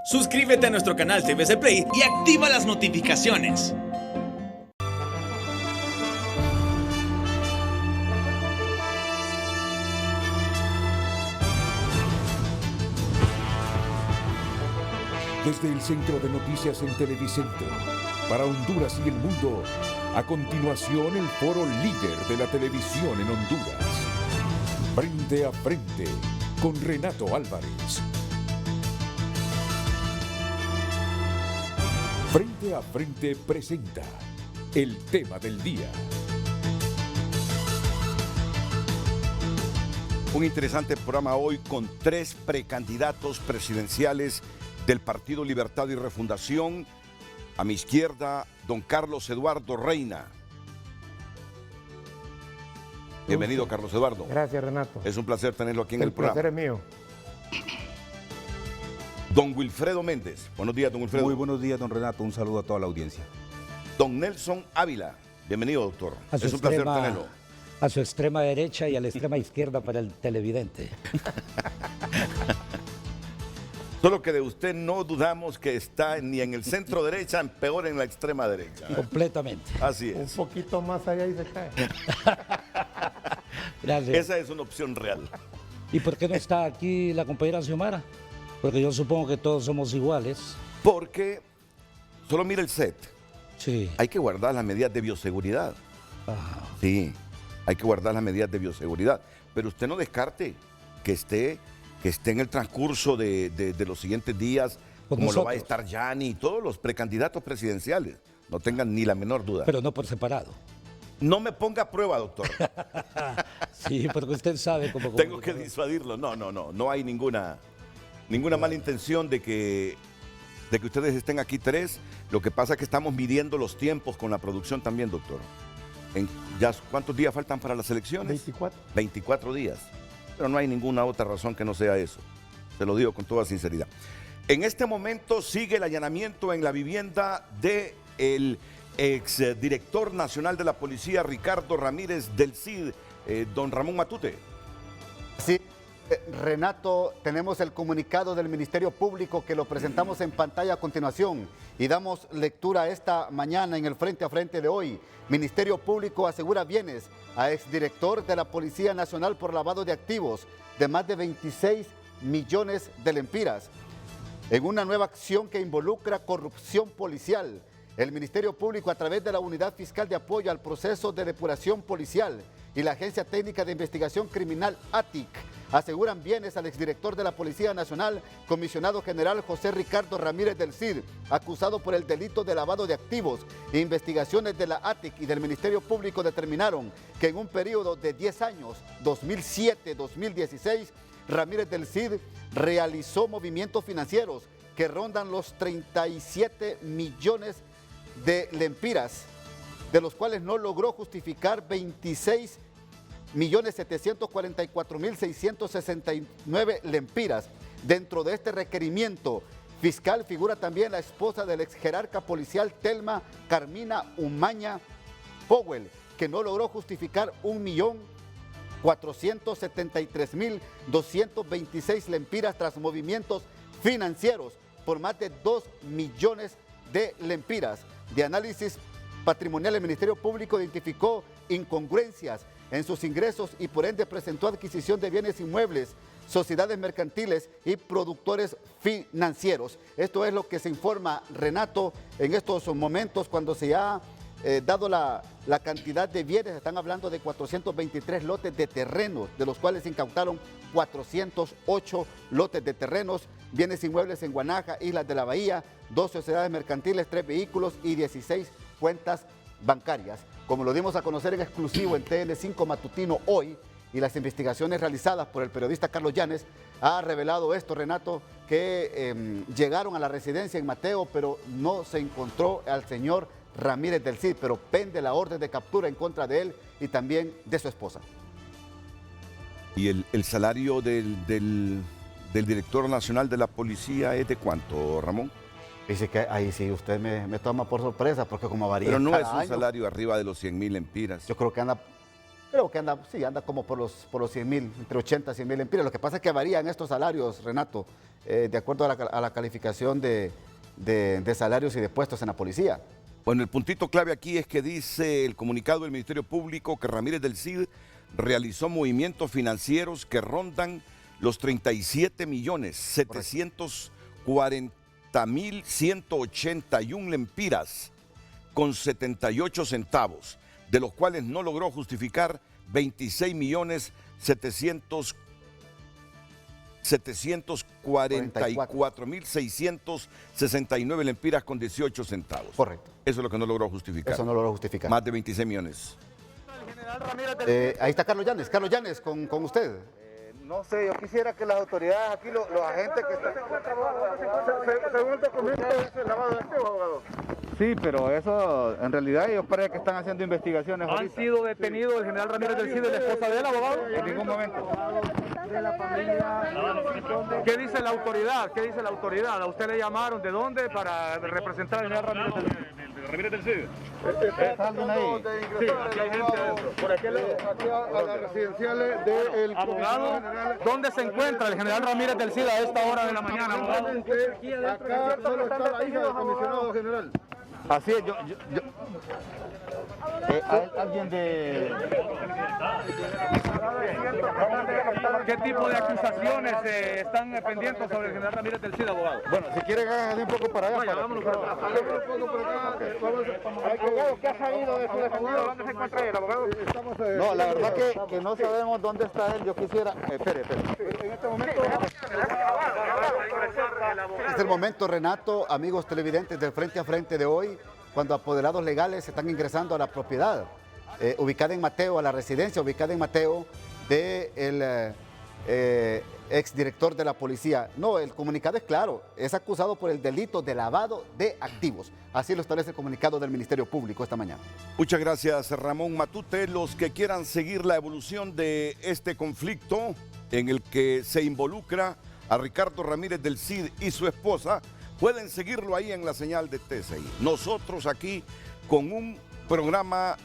Suscríbete a nuestro canal TVC Play y activa las notificaciones. Desde el Centro de Noticias en Televicentro, para Honduras y el mundo, a continuación el foro líder de la televisión en Honduras. Frente a frente, con Renato Álvarez. Frente a frente presenta el tema del día. Un interesante programa hoy con 3 precandidatos presidenciales del Partido Libertad y Refundación. A mi izquierda, don Carlos Eduardo Reina. Bienvenido, Carlos Eduardo. Gracias, Renato. Es un placer tenerlo aquí en el programa. El placer es mío. Don Wilfredo Méndez. Buenos días, don Wilfredo. Muy buenos días, don Renato. Un saludo a toda la audiencia. Don Nelson Ávila. Bienvenido, doctor. Es un placer tenerlo. A su extrema derecha y a la extrema izquierda para el televidente. Solo que de usted no dudamos que está ni en el centro derecha, peor en la extrema derecha. Completamente. Así Un es. poquito más allá y se cae. Gracias. Esa es una opción real. ¿Y por qué no está aquí la compañera Xiomara? Porque yo supongo que todos somos iguales. Porque, solo mira el set, Sí. hay que guardar las medidas de bioseguridad. Ajá. Sí, hay que guardar las medidas de bioseguridad. Pero usted no descarte que esté en el transcurso de los siguientes días, Con como lo va a nosotros. estar Yanni y todos los precandidatos presidenciales. No tengan ni la menor duda. Pero no por separado. No me ponga a prueba, doctor. Sí, porque usted sabe cómo... Tengo que disuadirlo. No hay ninguna mala intención de que ustedes estén aquí 3. Lo que pasa es que estamos midiendo los tiempos con la producción también, doctor. ¿Cuántos días faltan para las elecciones? 24. 24 días. Pero no hay ninguna otra razón que no sea eso. Se lo digo con toda sinceridad. En este momento sigue el allanamiento en la vivienda del exdirector nacional de la policía, Ricardo Ramírez del CID, don Ramón Matute. Sí, Renato, tenemos el comunicado del Ministerio Público que lo presentamos en pantalla a continuación y damos lectura esta mañana en el frente a frente de hoy. Ministerio Público asegura bienes a exdirector de la Policía Nacional por lavado de activos de más de 26 millones de lempiras. En una nueva acción que involucra corrupción policial, el Ministerio Público, a través de la Unidad Fiscal de Apoyo al Proceso de Depuración Policial y la Agencia Técnica de Investigación Criminal ATIC, aseguran bienes al exdirector de la Policía Nacional, comisionado general José Ricardo Ramírez del CID, acusado por el delito de lavado de activos. Investigaciones de la ATIC y del Ministerio Público determinaron que en un periodo de 10 años, 2007-2016, Ramírez del CID realizó movimientos financieros que rondan los 37 millones de lempiras, de los cuales no logró justificar 26.744.669 lempiras. Dentro de este requerimiento fiscal figura también la esposa del ex jerarca policial Telma Carmina Umaña Powell, que no logró justificar 1.473.226 lempiras tras movimientos financieros por más de 2 millones de lempiras. De análisis patrimonial, el Ministerio Público identificó incongruencias en sus ingresos y por ende presentó adquisición de bienes inmuebles, sociedades mercantiles y productores financieros. Esto es lo que se informa, Renato, en estos momentos cuando se ha dado la cantidad de bienes. Están hablando de 423 lotes de terrenos, de los cuales se incautaron 408 lotes de terrenos, bienes inmuebles en Guanaja, Islas de la Bahía, 2 sociedades mercantiles, 3 vehículos y 16 cuentas bancarias. Como lo dimos a conocer en exclusivo en TN5 Matutino hoy, y las investigaciones realizadas por el periodista Carlos Llanes ha revelado esto, Renato, que llegaron a la residencia en Mateo, pero no se encontró al señor Ramírez del CID, pero pende la orden de captura en contra de él y también de su esposa. ¿Y el salario del director nacional de la policía es de cuánto, Ramón? Dice que ahí sí usted me toma por sorpresa, porque como varía Pero no cada es un año, salario arriba de los 100.000 lempiras. yo creo que anda Creo que anda, sí, anda como por los 100.000, entre 80 y 100.000 lempiras. Lo que pasa es que varían estos salarios, Renato, de acuerdo a la calificación de salarios y de puestos en la policía. Bueno, el puntito clave aquí es que dice el comunicado del Ministerio Público que Ramírez del Cid realizó movimientos financieros que rondan los 37.740.181 lempiras con 78 centavos, de los cuales no logró justificar 26.744.669 lempiras con 18 centavos. Correcto. Eso es lo que no logró justificar. Eso no lo logró justificar. Más de 26 millones. Ahí está Carlos Llanes. Carlos Llanes, con usted. No sé, yo quisiera que las autoridades aquí, los agentes que están... Según el documento, es el lavado de activos, abogado. Sí, pero eso, en realidad, ellos parece que están haciendo investigaciones. ¿Han sido detenidos el general Ramírez del Cid y la esposa de él, abogado? En ningún momento. ¿Qué dice la autoridad? ¿Qué dice la autoridad? ¿A usted le llamaron? ¿De dónde? Para representar al general Ramírez del Cid. ¿Está alguien ahí? Sí, aquí hay gente adentro. Por aquí Aquí a las residenciales del abogado, ¿dónde se encuentra el general Ramírez del Cid a esta hora de la mañana, abogado? Acá solo está la hija del comisionado general. Así es, alguien de... ¿Qué tipo de acusaciones están pendientes sobre el general Ramírez del Cid, abogado? Bueno, si quiere hágase un poco para allá. Vaya, vámonos para acá. Abogado, ¿qué ha sabido de su defendido? ¿Dónde se encuentra él, abogado? No, la verdad que no sabemos dónde está él. Yo quisiera... Espere. En este momento... Es el momento, Renato, amigos televidentes del Frente a Frente de hoy, cuando apoderados legales están ingresando a la propiedad ubicada en Mateo, a la residencia ubicada en Mateo del exdirector de la policía. No, el comunicado es claro, es acusado por el delito de lavado de activos. Así lo establece el comunicado del Ministerio Público esta mañana. Muchas gracias, Ramón Matute. Los que quieran seguir la evolución de este conflicto en el que se involucra a Ricardo Ramírez del Cid y su esposa, pueden seguirlo ahí en la señal de TCI. Nosotros aquí con un programa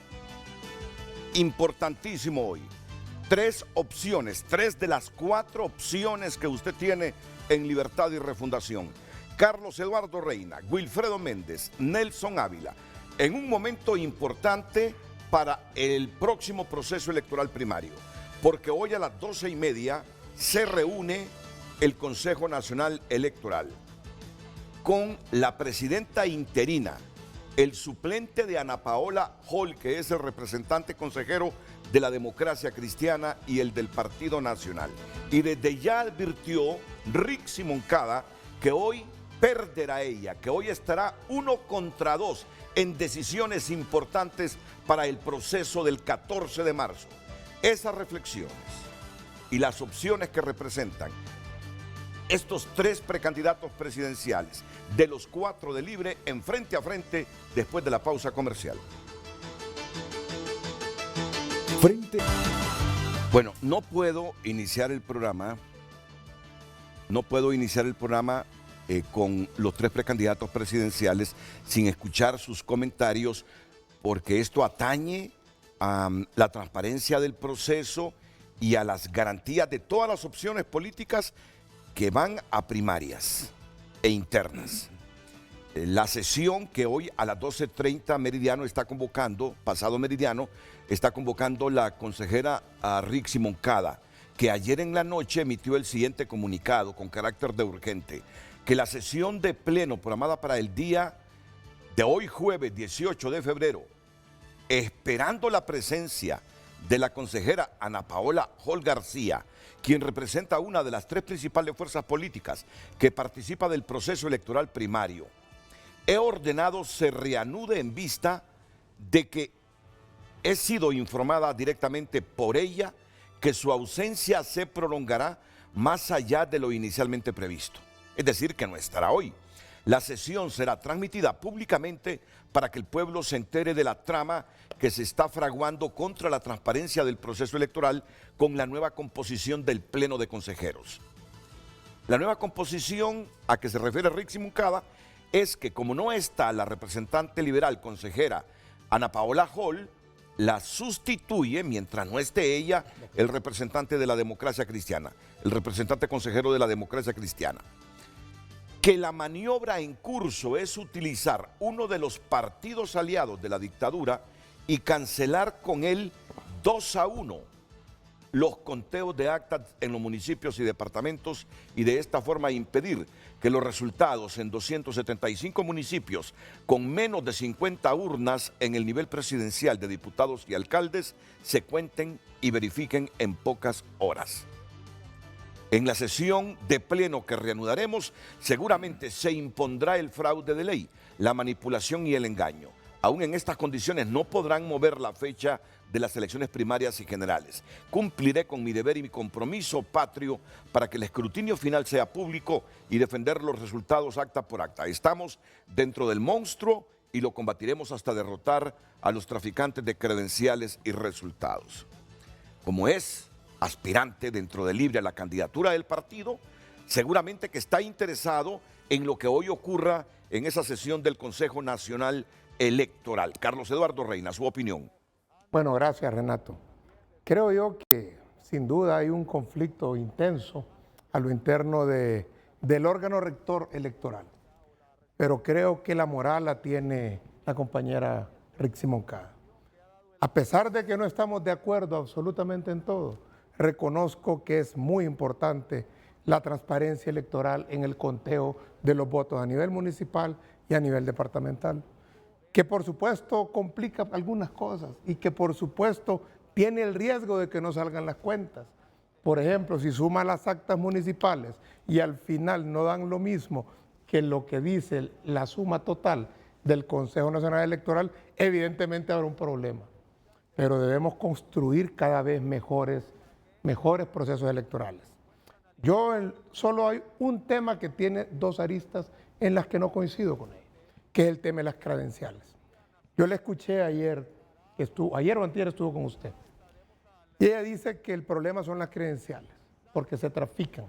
importantísimo hoy. 3 opciones, 3 de las 4 opciones que usted tiene en Libertad y Refundación. Carlos Eduardo Reina, Wilfredo Méndez, Nelson Ávila, en un momento importante para el próximo proceso electoral primario, porque hoy a las 12:30 se reúne el Consejo Nacional Electoral con la presidenta interina, el suplente de Ana Paola Hall, que es el representante consejero de la Democracia Cristiana y el del Partido Nacional. Y desde ya advirtió Rixi Moncada que hoy perderá ella, que hoy estará 1 contra 2 en decisiones importantes para el proceso del 14 de marzo. Esas reflexiones y las opciones que representan estos 3 precandidatos presidenciales de los 4 de Libre en Frente a Frente después de la pausa comercial. Bueno, no puedo iniciar el programa con los 3 precandidatos presidenciales sin escuchar sus comentarios, porque esto atañe a la transparencia del proceso y a las garantías de todas las opciones políticas que van a primarias e internas. La sesión que hoy a las 12:30 meridiano está convocando, pasado meridiano, está convocando la consejera Rixi Moncada, que ayer en la noche emitió el siguiente comunicado con carácter de urgente, que la sesión de pleno programada para el día de hoy jueves 18 de febrero, esperando la presencia de la consejera Ana Paola Hall García, quien representa una de las 3 principales fuerzas políticas que participa del proceso electoral primario. He ordenado se reanude en vista de que he sido informada directamente por ella que su ausencia se prolongará más allá de lo inicialmente previsto. Es decir, que no estará hoy. La sesión será transmitida públicamente para que el pueblo se entere de la trama que se está fraguando contra la transparencia del proceso electoral con la nueva composición del Pleno de Consejeros. La nueva composición a que se refiere Rixi Moncada es que como no está la representante liberal consejera Ana Paola Hall, la sustituye, mientras no esté ella, el representante de la democracia cristiana, el representante consejero de la democracia cristiana. Que la maniobra en curso es utilizar uno de los partidos aliados de la dictadura y cancelar con él 2-1 los conteos de actas en los municipios y departamentos, y de esta forma impedir que los resultados en 275 municipios con menos de 50 urnas en el nivel presidencial de diputados y alcaldes se cuenten y verifiquen en pocas horas. En la sesión de pleno que reanudaremos, seguramente se impondrá el fraude de ley, la manipulación y el engaño. Aún en estas condiciones no podrán mover la fecha de las elecciones primarias y generales. Cumpliré con mi deber y mi compromiso patrio para que el escrutinio final sea público y defender los resultados acta por acta. Estamos dentro del monstruo y lo combatiremos hasta derrotar a los traficantes de credenciales y resultados. Como es aspirante dentro de Libre a la candidatura del partido, seguramente que está interesado en lo que hoy ocurra en esa sesión del Consejo Nacional Electoral. Carlos Eduardo Reina, su opinión. Bueno, gracias, Renato. Creo yo que sin duda hay un conflicto intenso a lo interno del órgano rector electoral, pero creo que la moral la tiene la compañera Rixi Moncada. A pesar de que no estamos de acuerdo absolutamente en todo, reconozco que es muy importante la transparencia electoral en el conteo de los votos a nivel municipal y a nivel departamental, que por supuesto complica algunas cosas y que por supuesto tiene el riesgo de que no salgan las cuentas. Por ejemplo, si suma las actas municipales y al final no dan lo mismo que lo que dice la suma total del Consejo Nacional Electoral, evidentemente habrá un problema. Pero debemos construir cada vez mejores procesos electorales. Solo hay un tema que tiene dos aristas en las que no coincido con ella, que es el tema de las credenciales. Yo le escuché ayer o antier estuvo con usted, y ella dice que el problema son las credenciales, porque se trafican.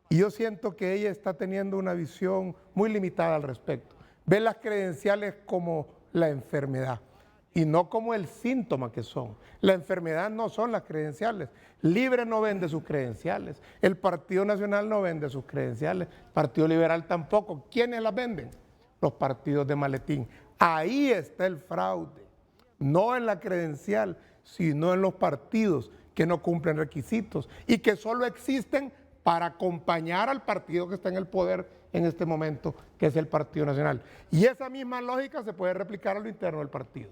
Y yo siento que ella está teniendo una visión muy limitada al respecto. Ve las credenciales como la enfermedad y no como el síntoma que son. La enfermedad no son las credenciales. Libre no vende sus credenciales. El Partido Nacional no vende sus credenciales. El Partido Liberal tampoco. ¿Quiénes las venden? Los partidos de maletín. Ahí está el fraude. No en la credencial, sino en los partidos que no cumplen requisitos y que solo existen para acompañar al partido que está en el poder en este momento, que es el Partido Nacional. Y esa misma lógica se puede replicar a lo interno del partido.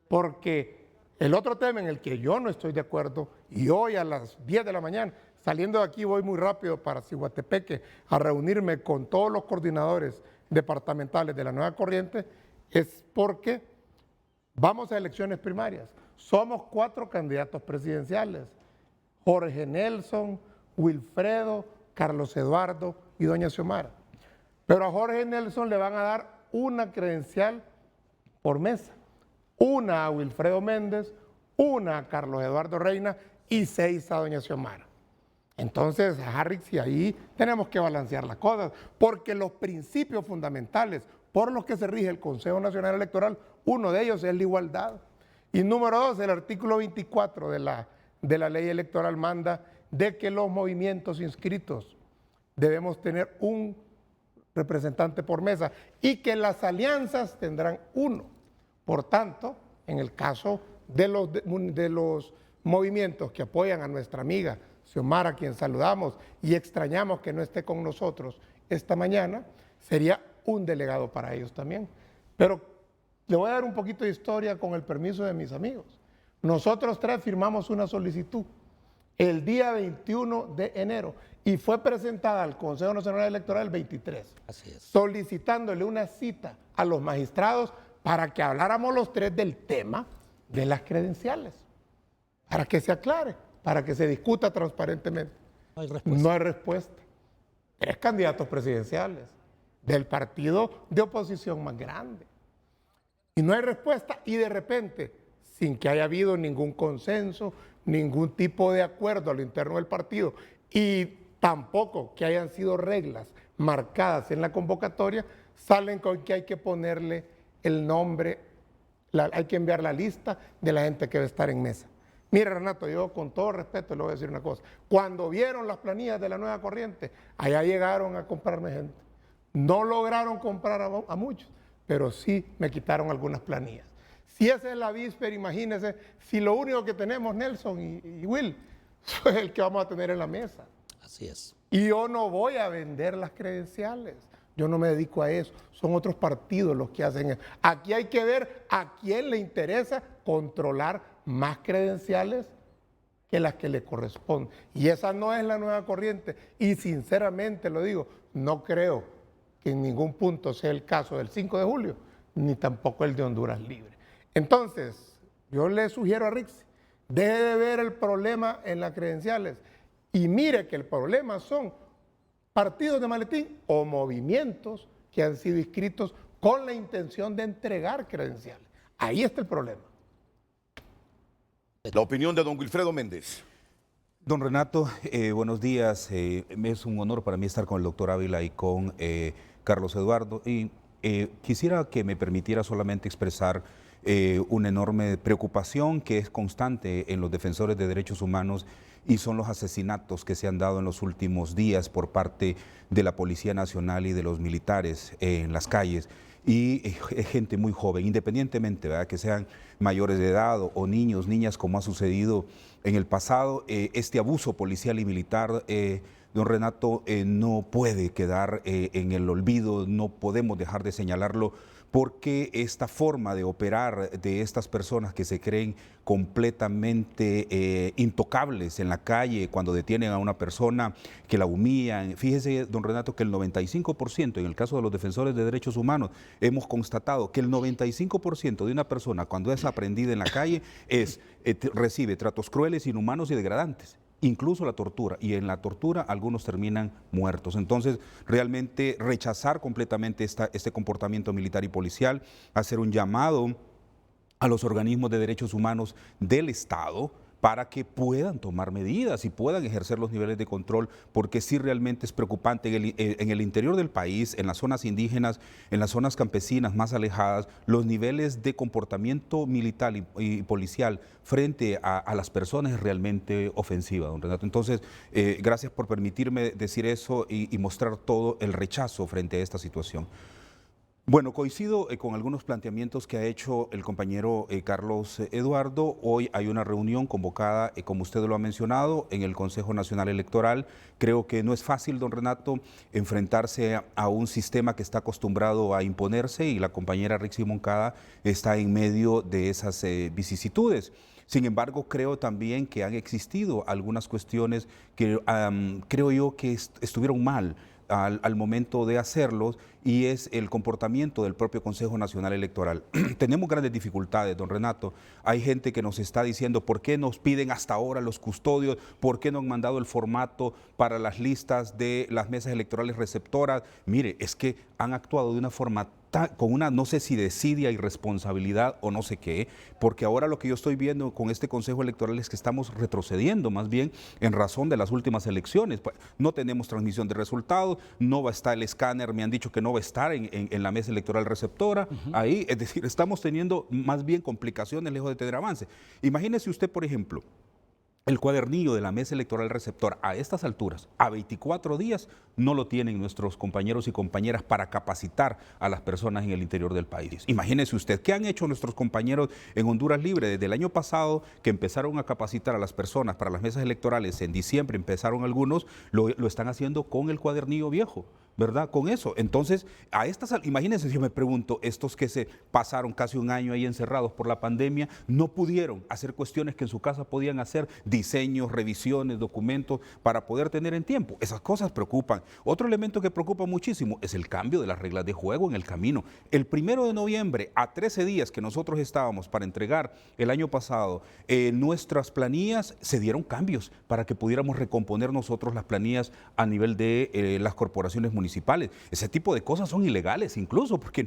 Porque el otro tema en el que yo no estoy de acuerdo, y hoy a las 10 de la mañana, saliendo de aquí voy muy rápido para Ciguatepeque a reunirme con todos los coordinadores departamentales de la Nueva Corriente, es porque vamos a elecciones primarias. Somos 4 candidatos presidenciales: Jorge Nelson, Wilfredo, Carlos Eduardo y doña Xiomara. Pero a Jorge Nelson le van a dar una credencial por mesa. Una a Wilfredo Méndez, una a Carlos Eduardo Reina y 6 a doña Xiomara. Entonces, Harris, y ahí tenemos que balancear las cosas, porque los principios fundamentales por los que se rige el Consejo Nacional Electoral, uno de ellos es la igualdad. Y número 2, el artículo 24 de la ley electoral manda de que los movimientos inscritos debemos tener un representante por mesa y que las alianzas tendrán uno. Por tanto, en el caso de los movimientos que apoyan a nuestra amiga Xiomara, a quien saludamos y extrañamos que no esté con nosotros esta mañana, sería un delegado para ellos también. Pero le voy a dar un poquito de historia con el permiso de mis amigos. Nosotros 3 firmamos una solicitud el día 21 de enero y fue presentada al Consejo Nacional Electoral el 23. Así es. Solicitándole una cita a los magistrados para que habláramos los 3 del tema de las credenciales, para que se aclare, para que se discuta transparentemente. No hay respuesta. No hay respuesta. 3 candidatos presidenciales del partido de oposición más grande. Y no hay respuesta, y de repente, sin que haya habido ningún consenso, ningún tipo de acuerdo a lo interno del partido, y tampoco que hayan sido reglas marcadas en la convocatoria, salen con que hay que ponerle el nombre hay que enviar la lista de la gente que va a estar en mesa. Mire, Renato, yo con todo respeto le voy a decir una cosa. Cuando vieron las planillas de la nueva corriente, allá llegaron a comprarme gente. No lograron comprar a muchos, pero sí me quitaron algunas planillas. Si esa es la víspera, imagínense, si lo único que tenemos, Nelson y Will, es el que vamos a tener en la mesa. Así es. Y yo no voy a vender las credenciales. Yo no me dedico a eso. Son otros partidos los que hacen eso. Aquí hay que ver a quién le interesa controlar más credenciales que las que le corresponden. Y esa no es la nueva corriente. Y sinceramente lo digo, no creo que en ningún punto sea el caso del 5 de julio, ni tampoco el de Honduras Libre. Entonces, yo le sugiero a Rixi, deje de ver el problema en las credenciales y mire que el problema son partidos de maletín o movimientos que han sido inscritos con la intención de entregar credenciales. Ahí está el problema. La opinión de don Wilfredo Méndez. Don Renato, buenos días. Es un honor para mí estar con el doctor Ávila y con Carlos Eduardo. Y quisiera que me permitiera solamente expresar una enorme preocupación que es constante en los defensores de derechos humanos y son los asesinatos que se han dado en los últimos días por parte de la Policía Nacional y de los militares en las calles. Y gente muy joven, independientemente, ¿verdad?, que sean mayores de edad o niños, niñas, como ha sucedido en el pasado. Este abuso policial y militar, don Renato, no puede quedar en el olvido, no podemos dejar de señalarlo, porque esta forma de operar de estas personas que se creen completamente intocables en la calle cuando detienen a una persona, que la humillan. Fíjese, don Renato, que el 95%, en el caso de los defensores de derechos humanos, hemos constatado que el 95% de una persona cuando es aprendida en la calle recibe tratos crueles, inhumanos y degradantes. Incluso la tortura, y en la tortura algunos terminan muertos. Entonces, realmente rechazar completamente este comportamiento militar y policial, hacer un llamado a los organismos de derechos humanos del Estado para que puedan tomar medidas y puedan ejercer los niveles de control, porque sí realmente es preocupante en el interior del país, en las zonas indígenas, en las zonas campesinas más alejadas, los niveles de comportamiento militar y policial frente a las personas es realmente ofensiva, don Renato. Entonces, gracias por permitirme decir eso y mostrar todo el rechazo frente a esta situación. Bueno, coincido con algunos planteamientos que ha hecho el compañero Carlos Eduardo. Hoy hay una reunión convocada, como usted lo ha mencionado, en el Consejo Nacional Electoral. Creo que no es fácil, don Renato, enfrentarse a un sistema que está acostumbrado a imponerse, y la compañera Rixi Moncada está en medio de esas vicisitudes. Sin embargo, creo también que han existido algunas cuestiones que creo yo que estuvieron mal al momento de hacerlos, y es el comportamiento del propio Consejo Nacional Electoral. Tenemos grandes dificultades, don Renato. Hay gente que nos está diciendo por qué nos piden hasta ahora los custodios, por qué no han mandado el formato para las listas de las mesas electorales receptoras. Mire, es que han actuado de una forma con una, no sé si desidia, irresponsabilidad o no sé qué, porque ahora lo que yo estoy viendo con este Consejo Electoral es que estamos retrocediendo más bien en razón de las últimas elecciones. No tenemos transmisión de resultados, no va a estar el escáner, me han dicho que no va a estar en la mesa electoral receptora, ahí, es decir, estamos teniendo más bien complicaciones lejos de tener avance. Imagínese usted, por ejemplo, el cuadernillo de la mesa electoral receptora a estas alturas, a 24 días, no lo tienen nuestros compañeros y compañeras para capacitar a las personas en el interior del país. Imagínese usted, ¿qué han hecho nuestros compañeros en Honduras Libre desde el año pasado, que empezaron a capacitar a las personas para las mesas electorales? En diciembre empezaron algunos, lo están haciendo con el cuadernillo viejo, ¿verdad? Con eso. Entonces, imagínense, yo me pregunto, estos que se pasaron casi un año ahí encerrados por la pandemia, no pudieron hacer cuestiones que en su casa podían hacer, diseños, revisiones, documentos, para poder tener en tiempo. Esas cosas preocupan. Otro elemento que preocupa muchísimo es el cambio de las reglas de juego en el camino. El 1 de noviembre, a 13 días que nosotros estábamos para entregar el año pasado nuestras planillas, se dieron cambios para que pudiéramos recomponer nosotros las planillas a nivel de las corporaciones municipales municipales. Ese tipo de cosas son ilegales incluso, porque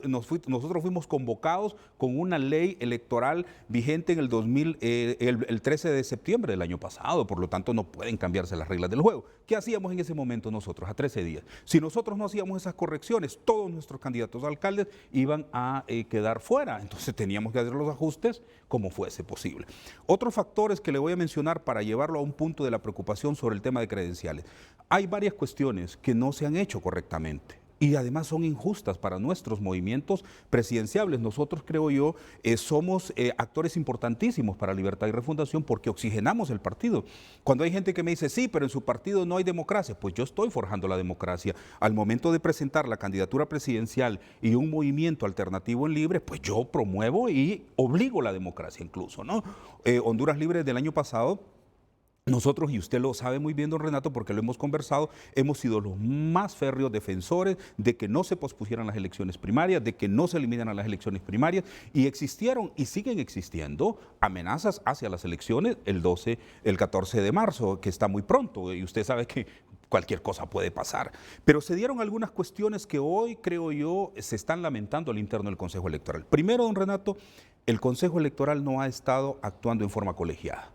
nosotros fuimos convocados con una ley electoral vigente en el 13 de septiembre del año pasado, por lo tanto no pueden cambiarse las reglas del juego. ¿Qué hacíamos en ese momento nosotros, a 13 días? Si nosotros no hacíamos esas correcciones, todos nuestros candidatos a alcaldes iban a quedar fuera, entonces teníamos que hacer los ajustes como fuese posible. Otros factores que le voy a mencionar para llevarlo a un punto de la preocupación sobre el tema de credenciales. Hay varias cuestiones que no se han hecho correctamente y además son injustas para nuestros movimientos presidenciables. Nosotros, creo yo, somos actores importantísimos para Libertad y Refundación porque oxigenamos el partido. Cuando hay gente que me dice, sí, pero en su partido no hay democracia, pues yo estoy forjando la democracia. Al momento de presentar la candidatura presidencial y un movimiento alternativo en Libre, pues yo promuevo y obligo la democracia incluso, ¿no? Honduras Libre del año pasado, nosotros, y usted lo sabe muy bien, don Renato, porque lo hemos conversado, hemos sido los más férreos defensores de que no se pospusieran las elecciones primarias, de que no se eliminaran las elecciones primarias, y existieron y siguen existiendo amenazas hacia las elecciones el 14 de marzo, que está muy pronto, y usted sabe que cualquier cosa puede pasar. Pero se dieron algunas cuestiones que hoy, creo yo, se están lamentando al interno del Consejo Electoral. Primero, don Renato, el Consejo Electoral no ha estado actuando en forma colegiada,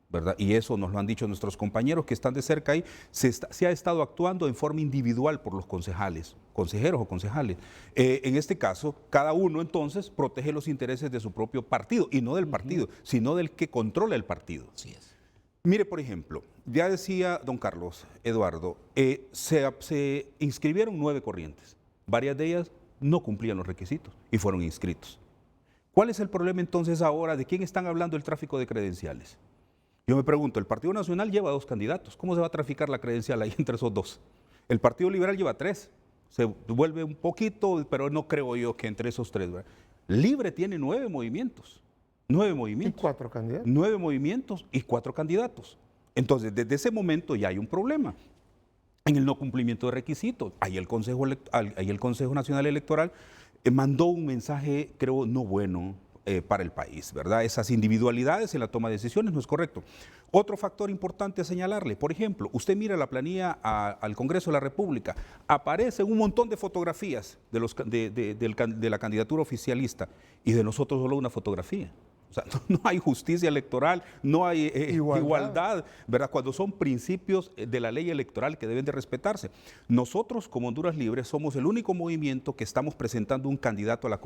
¿verdad? Y eso nos lo han dicho nuestros compañeros que están de cerca ahí. Se ha estado actuando en forma individual por los concejales, consejeros o concejales. En este caso, cada uno entonces protege los intereses de su propio partido, y no del partido, sino del que controla el partido. Así es. Mire, por ejemplo, ya decía don Carlos Eduardo, se inscribieron 9 corrientes. Varias de ellas no cumplían los requisitos y fueron inscritos. ¿Cuál es el problema entonces ahora? ¿De quién están hablando el tráfico de credenciales? Yo me pregunto, el Partido Nacional lleva 2 candidatos. ¿Cómo se va a traficar la credencial ahí entre esos 2? El Partido Liberal lleva 3. Se vuelve un poquito, pero no creo yo que entre esos 3. ¿verdad? Libre tiene 9 movimientos. 9 movimientos. ¿Y 4 candidatos? 9 movimientos y 4 candidatos. Entonces, desde ese momento ya hay un problema en el no cumplimiento de requisitos. Ahí el Consejo Nacional Electoral mandó un mensaje, creo, no bueno para el país, ¿verdad? Esas individualidades en la toma de decisiones no es correcto. Otro factor importante a señalarle, por ejemplo, usted mira la planilla al Congreso de la República, aparece un montón de fotografías de la candidatura oficialista y de nosotros solo una fotografía. O sea, no hay justicia electoral, no hay igualdad, ¿verdad? Cuando son principios de la ley electoral que deben de respetarse. Nosotros, como Honduras Libre, somos el único movimiento que estamos presentando un candidato a la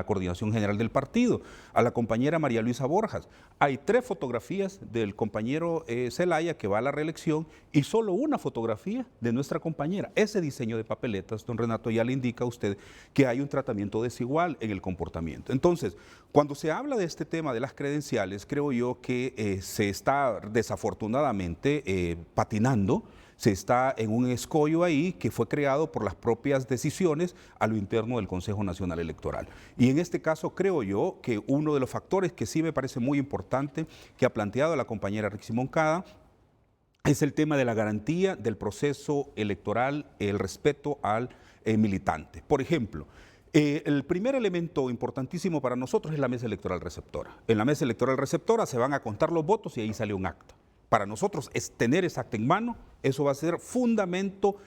coordinación general del partido, a la compañera María Luisa Borjas. Hay 3 fotografías del compañero Zelaya, que va a la reelección, y solo una fotografía de nuestra compañera. Ese diseño de papeletas, don Renato, ya le indica a usted que hay un tratamiento desigual en el comportamiento. Entonces, cuando se habla de este tema de las credenciales, creo yo que se está desafortunadamente patinando, se está en un escollo ahí que fue creado por las propias decisiones a lo interno del Consejo Nacional Electoral. Y en este caso creo yo que uno de los factores que sí me parece muy importante que ha planteado la compañera Rixi Moncada es el tema de la garantía del proceso electoral, el respeto al militante. Por ejemplo, el primer elemento importantísimo para nosotros es la mesa electoral receptora. En la mesa electoral receptora se van a contar los votos y ahí sale un acta. Para nosotros es tener ese acta en mano, eso va a ser fundamento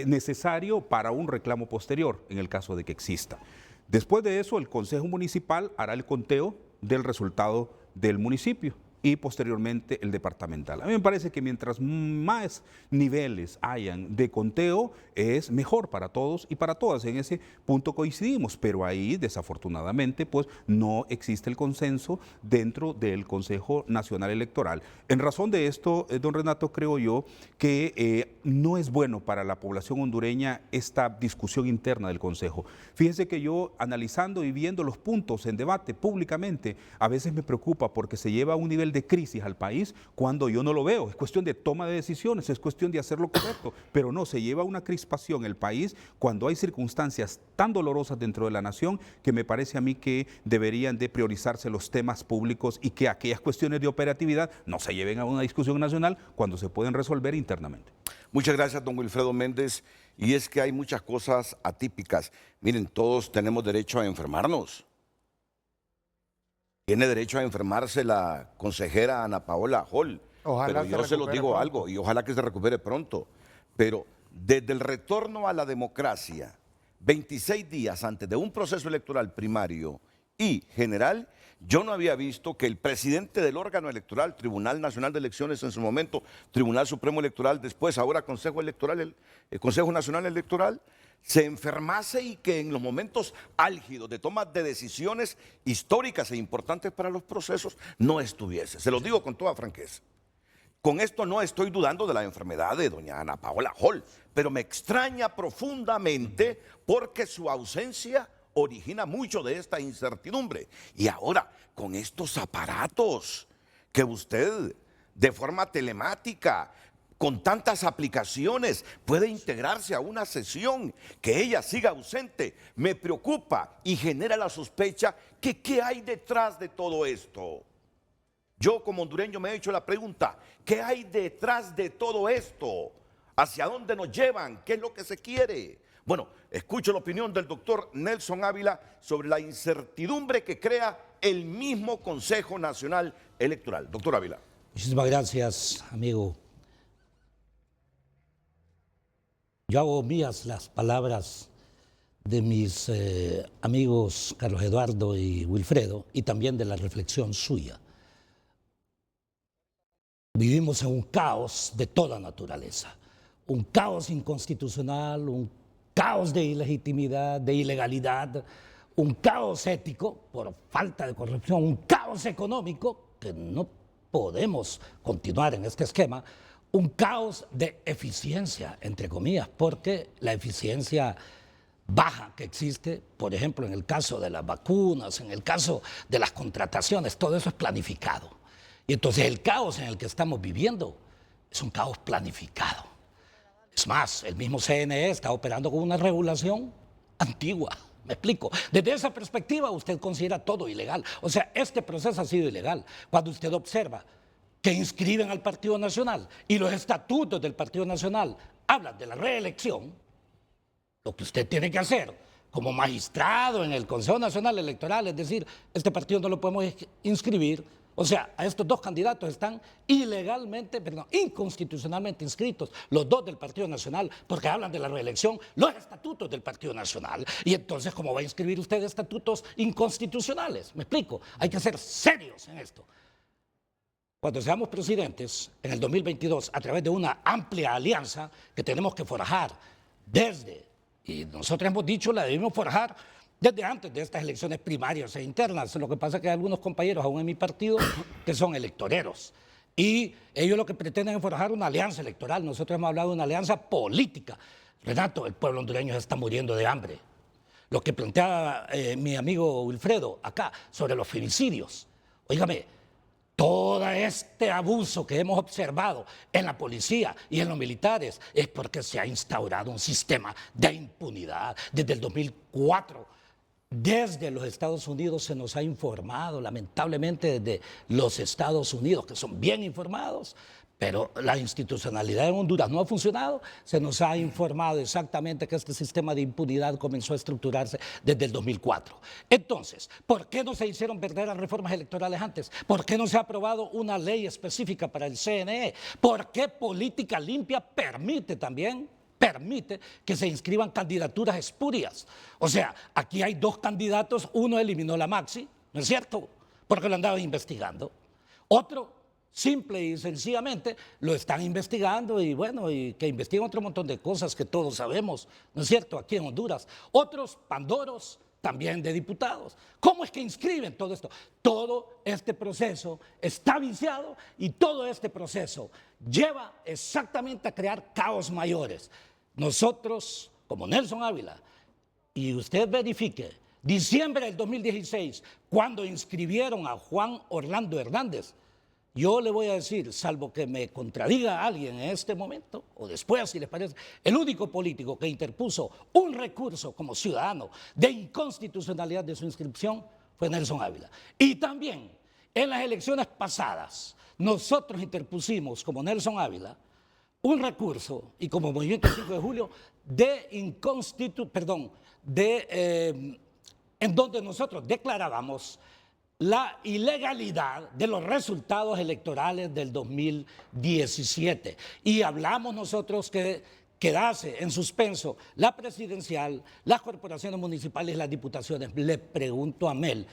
necesario para un reclamo posterior, en el caso de que exista. Después de eso, el Consejo Municipal hará el conteo del resultado del municipio y posteriormente el departamental. A mí me parece que mientras más niveles hayan de conteo es mejor para todos y para todas. En ese punto coincidimos, pero ahí desafortunadamente pues no existe el consenso dentro del Consejo Nacional Electoral. En razón de esto, don Renato, creo yo que no es bueno para la población hondureña esta discusión interna del Consejo. Fíjense que yo, analizando y viendo los puntos en debate públicamente, a veces me preocupa porque se lleva a un nivel de crisis al país cuando yo no lo veo. Es cuestión de toma de decisiones, es cuestión de hacer lo correcto, pero no, se lleva una crispación el país cuando hay circunstancias tan dolorosas dentro de la nación que me parece a mí que deberían de priorizarse los temas públicos y que aquellas cuestiones de operatividad no se lleven a una discusión nacional cuando se pueden resolver internamente. Muchas gracias, don Wilfredo Méndez. Y es que hay muchas cosas atípicas. Miren, todos tenemos derecho a enfermarnos. Tiene derecho a enfermarse la consejera Ana Paola Hall. Ojalá pero yo se los digo pronto. algo, y ojalá que se recupere pronto. Pero desde el retorno a la democracia, 26 días antes de un proceso electoral primario y general, yo no había visto que el presidente del órgano electoral, Tribunal Nacional de Elecciones en su momento, Tribunal Supremo Electoral, después ahora Consejo Electoral, el Consejo Nacional Electoral, se enfermase y que en los momentos álgidos de toma de decisiones históricas e importantes para los procesos no estuviese. Se los digo con toda franqueza. Con esto no estoy dudando de la enfermedad de doña Ana Paola Hall, pero me extraña profundamente porque su ausencia origina mucho de esta incertidumbre. Y ahora, con estos aparatos que usted de forma telemática, con tantas aplicaciones, puede integrarse a una sesión, que ella siga ausente, me preocupa y genera la sospecha que ¿qué hay detrás de todo esto? Yo como hondureño me he hecho la pregunta, ¿qué hay detrás de todo esto? ¿Hacia dónde nos llevan? ¿Qué es lo que se quiere? Bueno, escucho la opinión del doctor Nelson Ávila sobre la incertidumbre que crea el mismo Consejo Nacional Electoral. Doctor Ávila. Muchísimas gracias, amigo. Yo hago mías las palabras de mis amigos Carlos Eduardo y Wilfredo y también de la reflexión suya. Vivimos en un caos de toda naturaleza, un caos inconstitucional, un caos de ilegitimidad, de ilegalidad, un caos ético por falta de corrupción, un caos económico que no podemos continuar en este esquema, un caos de eficiencia, entre comillas, porque la eficiencia baja que existe, por ejemplo, en el caso de las vacunas, en el caso de las contrataciones, todo eso es planificado. Y entonces el caos en el que estamos viviendo es un caos planificado. Es más, el mismo CNE está operando con una regulación antigua. Me explico. Desde esa perspectiva usted considera todo ilegal. O sea, este proceso ha sido ilegal. Cuando usted observa que inscriben al Partido Nacional y los estatutos del Partido Nacional hablan de la reelección, lo que usted tiene que hacer como magistrado en el Consejo Nacional Electoral es decir, este partido no lo podemos inscribir. O sea, a estos dos candidatos están inconstitucionalmente inscritos, los dos del Partido Nacional, porque hablan de la reelección, los estatutos del Partido Nacional. Y entonces, ¿cómo va a inscribir usted estatutos inconstitucionales? Me explico, hay que ser serios en esto. Cuando seamos presidentes, en el 2022, a través de una amplia alianza que tenemos que forjar y nosotros hemos dicho, la debemos forjar desde antes de estas elecciones primarias e internas. Lo que pasa es que hay algunos compañeros aún en mi partido que son electoreros y ellos lo que pretenden es forjar una alianza electoral. Nosotros hemos hablado de una alianza política. Renato, el pueblo hondureño se está muriendo de hambre. Lo que planteaba mi amigo Wilfredo acá sobre los femicidios. Óigame, todo este abuso que hemos observado en la policía y en los militares es porque se ha instaurado un sistema de impunidad desde el 2004. Desde los Estados Unidos se nos ha informado, lamentablemente desde los Estados Unidos, que son bien informados, pero la institucionalidad en Honduras no ha funcionado. Se nos ha informado exactamente que este sistema de impunidad comenzó a estructurarse desde el 2004. Entonces, ¿por qué no se hicieron verdaderas reformas electorales antes? ¿Por qué no se ha aprobado una ley específica para el CNE? ¿Por qué Política Limpia permite que se inscriban candidaturas espurias? O sea, aquí hay dos candidatos, uno eliminó la Maxi, ¿no es cierto? Porque lo andaban investigando. Otro, simple y sencillamente, lo están investigando y bueno, y que investiguen otro montón de cosas que todos sabemos, ¿no es cierto?, aquí en Honduras. Otros, pandoros, también de diputados. ¿Cómo es que inscriben todo esto? Todo este proceso está viciado y todo este proceso lleva exactamente a crear caos mayores. Nosotros, como Nelson Ávila, y usted verifique, diciembre del 2016, cuando inscribieron a Juan Orlando Hernández, yo le voy a decir, salvo que me contradiga alguien en este momento, o después, si les parece, el único político que interpuso un recurso como ciudadano de inconstitucionalidad de su inscripción fue Nelson Ávila. Y también, en las elecciones pasadas, nosotros interpusimos, como Nelson Ávila, un recurso, y como Movimiento 5 de Julio, en donde nosotros declarábamos la ilegalidad de los resultados electorales del 2017. Y hablamos nosotros que quedase en suspenso la presidencial, las corporaciones municipales y las diputaciones. Le pregunto a Mel,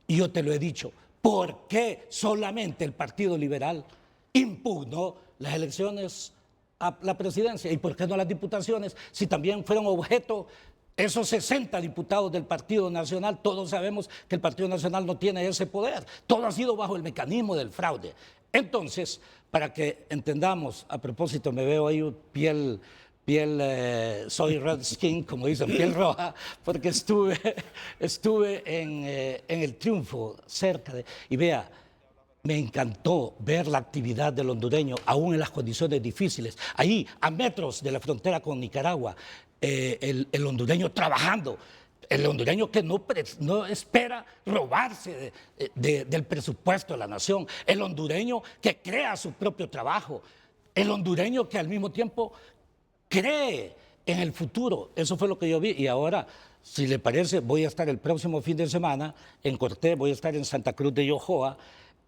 y yo te lo he dicho, ¿por qué solamente el Partido Liberal impugnó las elecciones a la presidencia? ¿Y por qué no las diputaciones? Si también fueron objeto esos 60 diputados del Partido Nacional. Todos sabemos que el Partido Nacional no tiene ese poder. Todo ha sido bajo el mecanismo del fraude. Entonces, para que entendamos, a propósito, me veo ahí piel, soy red skin, como dicen, piel roja, porque estuve en el Triunfo, cerca de... Y vea, me encantó ver la actividad del hondureño, aún en las condiciones difíciles. Ahí, a metros de la frontera con Nicaragua, el hondureño trabajando, el hondureño que no espera robarse del presupuesto de la nación, el hondureño que crea su propio trabajo, el hondureño que al mismo tiempo cree en el futuro. Eso fue lo que yo vi. Y ahora, si le parece, voy a estar el próximo fin de semana en Cortés, voy a estar en Santa Cruz de Yojoa,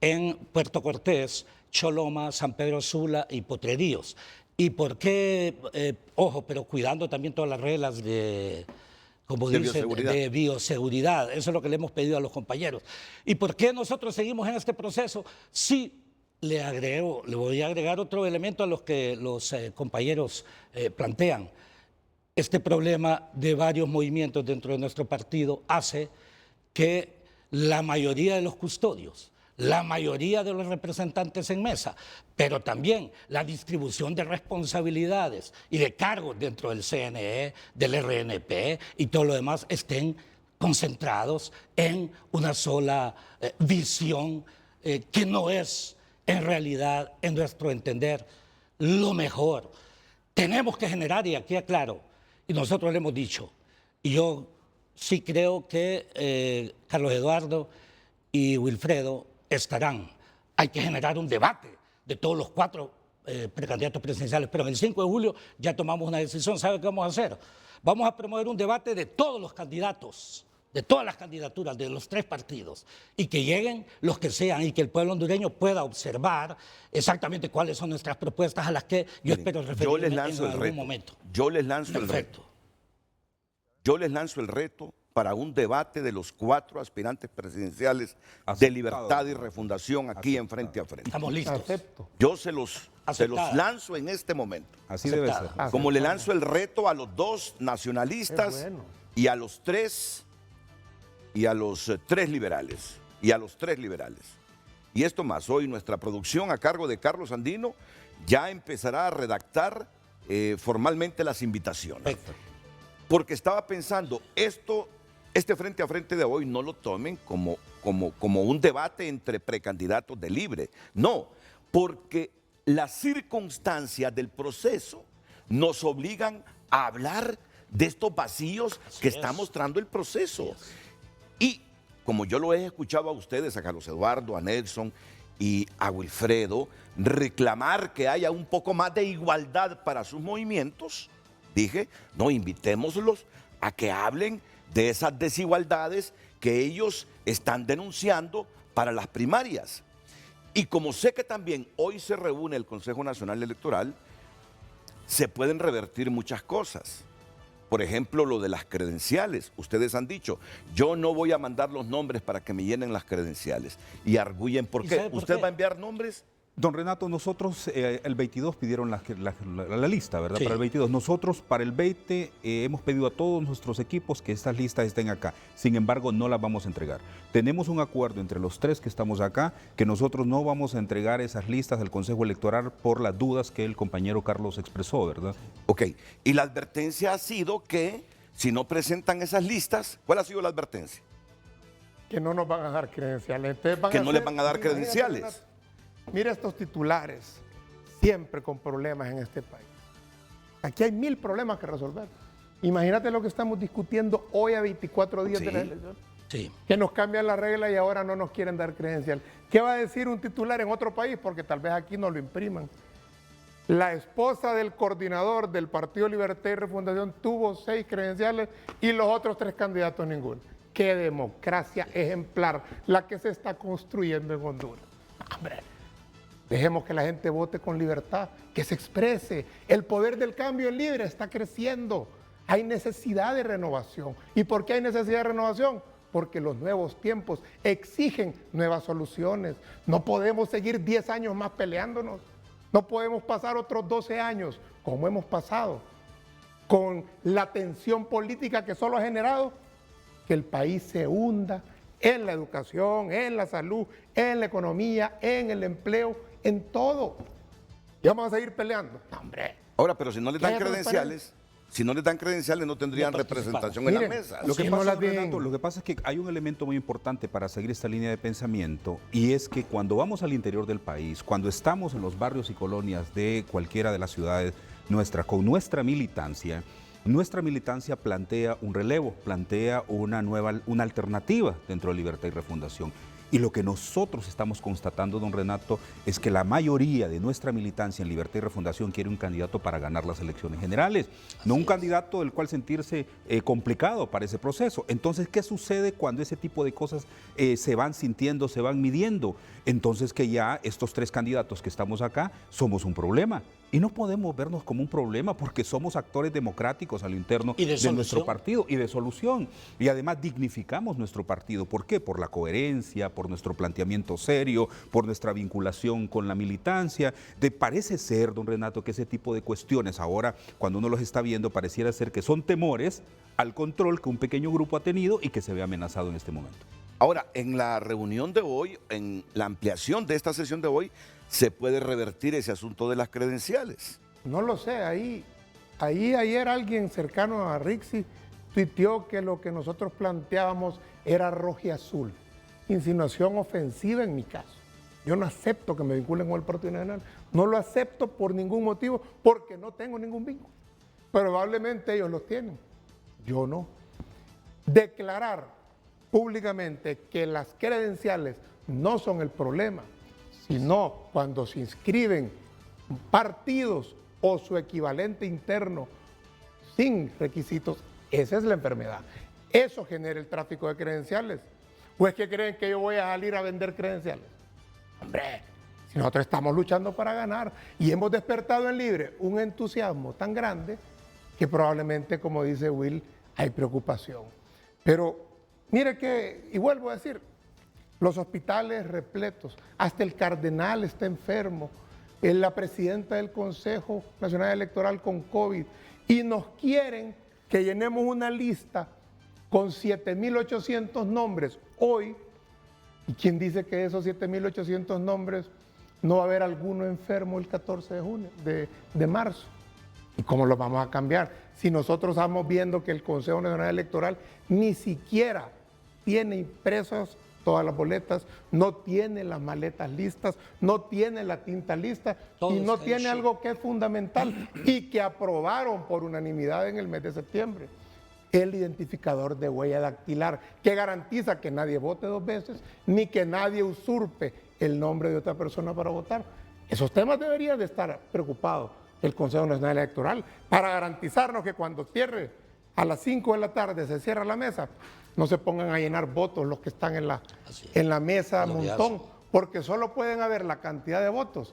en Puerto Cortés, Choloma, San Pedro Sula y Potreríos. ¿Y por qué? Ojo, pero cuidando también todas las reglas de bioseguridad. Eso es lo que le hemos pedido a los compañeros. ¿Y por qué nosotros seguimos en este proceso? Sí, le voy a agregar otro elemento a los que los compañeros plantean. Este problema de varios movimientos dentro de nuestro partido hace que la mayoría de los custodios, la mayoría de los representantes en mesa, pero también la distribución de responsabilidades y de cargos dentro del CNE, del RNP y todo lo demás estén concentrados en una sola visión que no es en realidad, en nuestro entender, lo mejor. Tenemos que generar, y aquí aclaro, y nosotros le hemos dicho, y yo sí creo que Carlos Eduardo y Wilfredo estarán. Hay que generar un debate de todos los 4 precandidatos presidenciales, pero el 5 de julio ya tomamos una decisión. ¿Sabe qué vamos a hacer? Vamos a promover un debate de todos los candidatos, de todas las candidaturas, de los 3 partidos, y que lleguen los que sean y que el pueblo hondureño pueda observar exactamente cuáles son nuestras propuestas a las que yo espero referirme en algún momento. Yo les lanzo el reto. Yo les lanzo el reto para un debate de los 4 aspirantes presidenciales de Libertad y Refundación aquí en Frente a Frente. Estamos listos. Acepto. Yo se los lanzo en este momento. Así debe ser. Como le lanzo el reto a los 2 nacionalistas y a los 3 liberales. Y esto más, hoy nuestra producción a cargo de Carlos Andino ya empezará a redactar formalmente las invitaciones. Perfecto. Porque estaba pensando, este Frente a Frente de hoy no lo tomen como un debate entre precandidatos de Libre. No, porque las circunstancias del proceso nos obligan a hablar de estos vacíos que está mostrando el proceso. Y como yo lo he escuchado a ustedes, a Carlos Eduardo, a Nelson y a Wilfredo, reclamar que haya un poco más de igualdad para sus movimientos, dije, no, invitémoslos a que hablen de esas desigualdades que ellos están denunciando para las primarias. Y como sé que también hoy se reúne el Consejo Nacional Electoral, se pueden revertir muchas cosas. Por ejemplo, lo de las credenciales. Ustedes han dicho, yo no voy a mandar los nombres para que me llenen las credenciales. Y arguyen por qué. ¿Usted va a enviar nombres? Don Renato, nosotros el 22 pidieron la lista, ¿verdad? Sí. Para el 22. Nosotros para el 20 hemos pedido a todos nuestros equipos que estas listas estén acá. Sin embargo, no las vamos a entregar. Tenemos un acuerdo entre los 3 que estamos acá, que nosotros no vamos a entregar esas listas al Consejo Electoral por las dudas que el compañero Carlos expresó, ¿verdad? Ok. Y la advertencia ha sido que si no presentan esas listas, ¿cuál ha sido la advertencia? Que no nos van a dar credenciales. Que no les van a dar credenciales. Mira estos titulares, siempre con problemas en este país. Aquí hay 1000 problemas que resolver. Imagínate lo que estamos discutiendo hoy a 24 días de la elección. Sí. Que nos cambian la regla y ahora no nos quieren dar credencial. ¿Qué va a decir un titular en otro país? Porque tal vez aquí no lo impriman. La esposa del coordinador del Partido Libertad y Refundación tuvo 6 credenciales y los otros 3 candidatos ninguno. ¡Qué democracia ejemplar la que se está construyendo en Honduras! ¡Hombre! Dejemos que la gente vote con libertad, que se exprese. El poder del cambio es libre, está creciendo. Hay necesidad de renovación. ¿Y por qué hay necesidad de renovación? Porque los nuevos tiempos exigen nuevas soluciones. No podemos seguir 10 años más peleándonos. No podemos pasar otros 12 años, como hemos pasado, con la tensión política que solo ha generado que el país se hunda en la educación, en la salud, en la economía, en el empleo, en todo. Y vamos a seguir peleando. No, hombre. Ahora, pero si no les dan Haya credenciales, no tendrían representación en la mesa. Lo que, Sí, no pasa, las den. Renato, lo que pasa es que hay un elemento muy importante para seguir esta línea de pensamiento, y es que cuando vamos al interior del país, cuando estamos en los barrios y colonias de cualquiera de las ciudades nuestras, con nuestra militancia plantea un relevo, plantea una alternativa dentro de Libertad y Refundación. Y lo que nosotros estamos constatando, don Renato, es que la mayoría de nuestra militancia en Libertad y Refundación quiere un candidato para ganar las elecciones generales, no un candidato del cual sentirse complicado para ese proceso. Entonces, ¿qué sucede cuando ese tipo de cosas se van sintiendo, se van midiendo? Entonces que ya estos 3 candidatos que estamos acá somos un problema. Y no podemos vernos como un problema porque somos actores democráticos a lo interno de nuestro partido y de solución. Y además dignificamos nuestro partido. ¿Por qué? Por la coherencia, por nuestro planteamiento serio, por nuestra vinculación con la militancia. Parece ser, don Renato, que ese tipo de cuestiones ahora, cuando uno los está viendo, pareciera ser que son temores al control que un pequeño grupo ha tenido y que se ve amenazado en este momento. Ahora, en la reunión de hoy, en la ampliación de esta sesión de hoy, ¿se puede revertir ese asunto de las credenciales? No lo sé, ahí ayer alguien cercano a Rixi tuiteó que lo que nosotros planteábamos era rojiazul, insinuación ofensiva en mi caso. Yo no acepto que me vinculen con el Partido Nacional, no lo acepto por ningún motivo, porque no tengo ningún vínculo. Probablemente ellos los tienen, yo no. Declarar públicamente que las credenciales no son el problema, sino cuando se inscriben partidos o su equivalente interno sin requisitos, esa es la enfermedad. Eso genera el tráfico de credenciales. ¿O es que creen que yo voy a salir a vender credenciales? Hombre, si nosotros estamos luchando para ganar y hemos despertado en Libre un entusiasmo tan grande que probablemente, como dice Will, hay preocupación. Pero mire que, y vuelvo a decir, los hospitales repletos, hasta el cardenal está enfermo, la presidenta del Consejo Nacional Electoral con COVID, y nos quieren que llenemos una lista con 7.800 nombres hoy. ¿Y quién dice que de esos 7.800 nombres no va a haber alguno enfermo el 14 de junio, de marzo? ¿Y cómo lo vamos a cambiar? Si nosotros estamos viendo que el Consejo Nacional Electoral ni siquiera tiene impresos todas las boletas, no tiene las maletas listas, no tiene la tinta lista y no tiene algo que es fundamental y que aprobaron por unanimidad en el mes de septiembre: el identificador de huella dactilar, que garantiza que nadie vote 2 veces ni que nadie usurpe el nombre de otra persona para votar. Esos temas deberían de estar preocupados el Consejo Nacional Electoral para garantizarnos que cuando cierre a las 5 de la tarde se cierra la mesa, no se pongan a llenar votos los que están en la mesa montón, porque solo pueden haber la cantidad de votos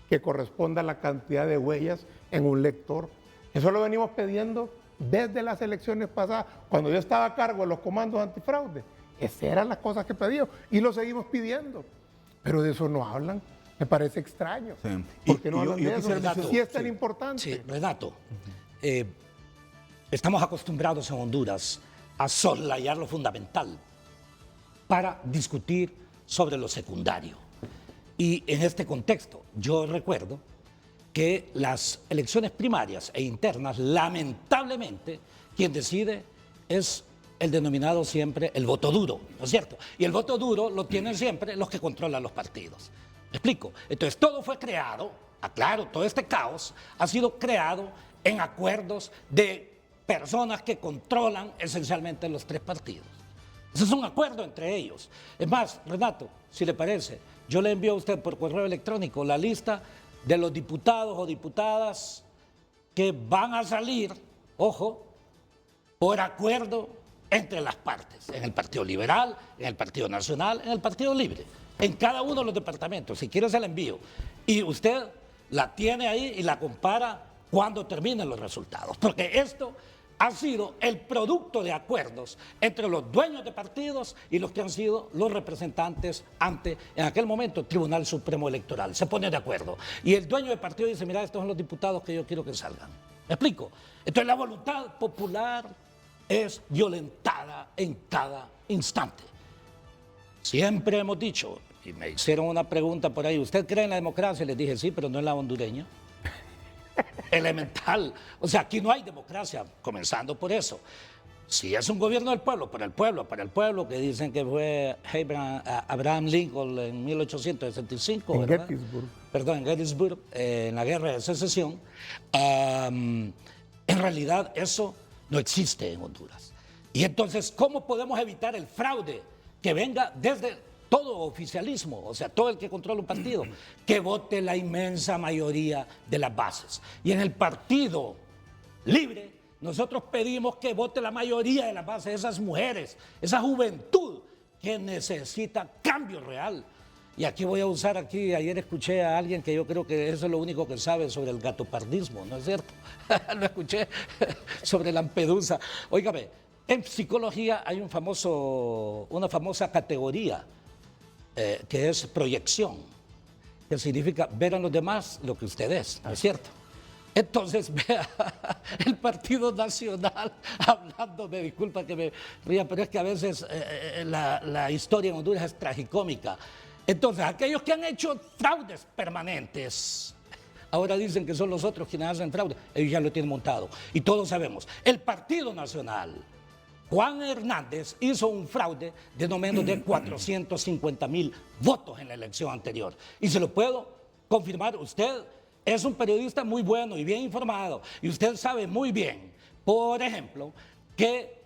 que corresponda a la cantidad de huellas en un lector. Eso lo venimos pidiendo desde las elecciones pasadas, cuando yo estaba a cargo de los comandos antifraude. Esas eran las cosas que pedíamos y lo seguimos pidiendo, pero de eso no hablan. Me parece extraño. Sí. ¿Por qué no hablan de eso? Renato, Si es tan importante. Sí, Renato, estamos acostumbrados en Honduras a soslayar lo fundamental para discutir sobre lo secundario. Y en este contexto, yo recuerdo que las elecciones primarias e internas, lamentablemente, quien decide es el denominado siempre el voto duro, ¿no es cierto? Y el voto duro lo tienen siempre los que controlan los partidos. ¿Me explico? Entonces, todo fue creado, aclaro, todo este caos ha sido creado en acuerdos de personas que controlan esencialmente los 3 partidos. Ese es un acuerdo entre ellos. Es más, Renato, si le parece, yo le envío a usted por correo electrónico la lista de los diputados o diputadas que van a salir, ojo, por acuerdo entre las partes, en el Partido Liberal, en el Partido Nacional, en el Partido Libre, en cada uno de los departamentos. Si quiere se la envío. Y usted la tiene ahí y la compara cuando terminen los resultados. Porque esto ha sido el producto de acuerdos entre los dueños de partidos y los que han sido los representantes ante, en aquel momento, Tribunal Supremo Electoral. Se pone de acuerdo. Y el dueño de partido dice, mira, estos son los diputados que yo quiero que salgan. ¿Me explico? Entonces la voluntad popular es violentada en cada instante. Siempre hemos dicho, y me hicieron una pregunta por ahí, ¿usted cree en la democracia? Les dije, sí, pero no en la hondureña. Elemental. O sea, aquí no hay democracia, comenzando por eso. Si es un gobierno del pueblo, para el pueblo, que dicen que fue Abraham Lincoln en 1865, en ¿verdad? Gettysburg. Perdón, en Gettysburg, en la guerra de secesión. En realidad eso no existe en Honduras. Y entonces, ¿cómo podemos evitar el fraude que venga desde todo oficialismo, o sea, todo el que controla un partido, que vote la inmensa mayoría de las bases? Y en el Partido Libre, nosotros pedimos que vote la mayoría de las bases, esas mujeres, esa juventud que necesita cambio real. Y aquí voy a usar, ayer escuché a alguien que yo creo que eso es lo único que sabe sobre el gatopardismo, ¿no es cierto? Lo escuché sobre Lampedusa. Óigame, en psicología hay una famosa categoría que es proyección, que significa ver en los demás lo que usted es, ¿no es cierto? Entonces, vea, el Partido Nacional, hablando, me disculpa que me ría, pero es que a veces la historia en Honduras es tragicómica. Entonces, aquellos que han hecho fraudes permanentes, ahora dicen que son los otros quienes hacen fraude, ellos ya lo tienen montado. Y todos sabemos, el Partido Nacional, Juan Hernández hizo un fraude de no menos de 450,000 votos en la elección anterior. Y se lo puedo confirmar, usted es un periodista muy bueno y bien informado. Y usted sabe muy bien, por ejemplo, que,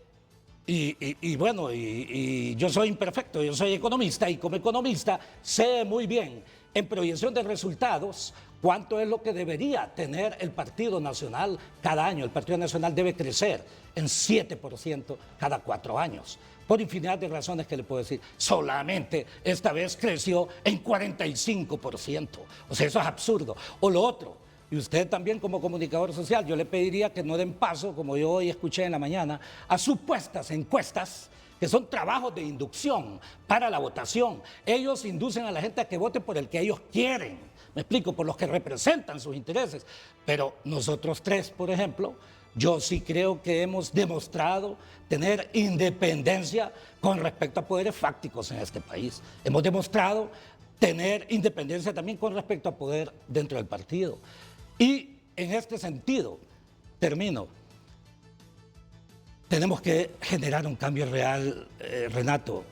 y yo soy imperfecto, yo soy economista, y como economista sé muy bien en proyección de resultados cuánto es lo que debería tener el Partido Nacional cada año. El Partido Nacional debe crecer en 7% cada 4 años. Por infinidad de razones que le puedo decir. Solamente esta vez creció en 45%. O sea, eso es absurdo. O lo otro, y usted también como comunicador social, yo le pediría que no den paso, como yo hoy escuché en la mañana, a supuestas encuestas que son trabajos de inducción para la votación. Ellos inducen a la gente a que vote por el que ellos quieren. Me explico, por los que representan sus intereses. Pero nosotros tres, por ejemplo, yo sí creo que hemos demostrado tener independencia con respecto a poderes fácticos en este país. Hemos demostrado tener independencia también con respecto a poder dentro del partido. Y en este sentido, termino, tenemos que generar un cambio real, Renato.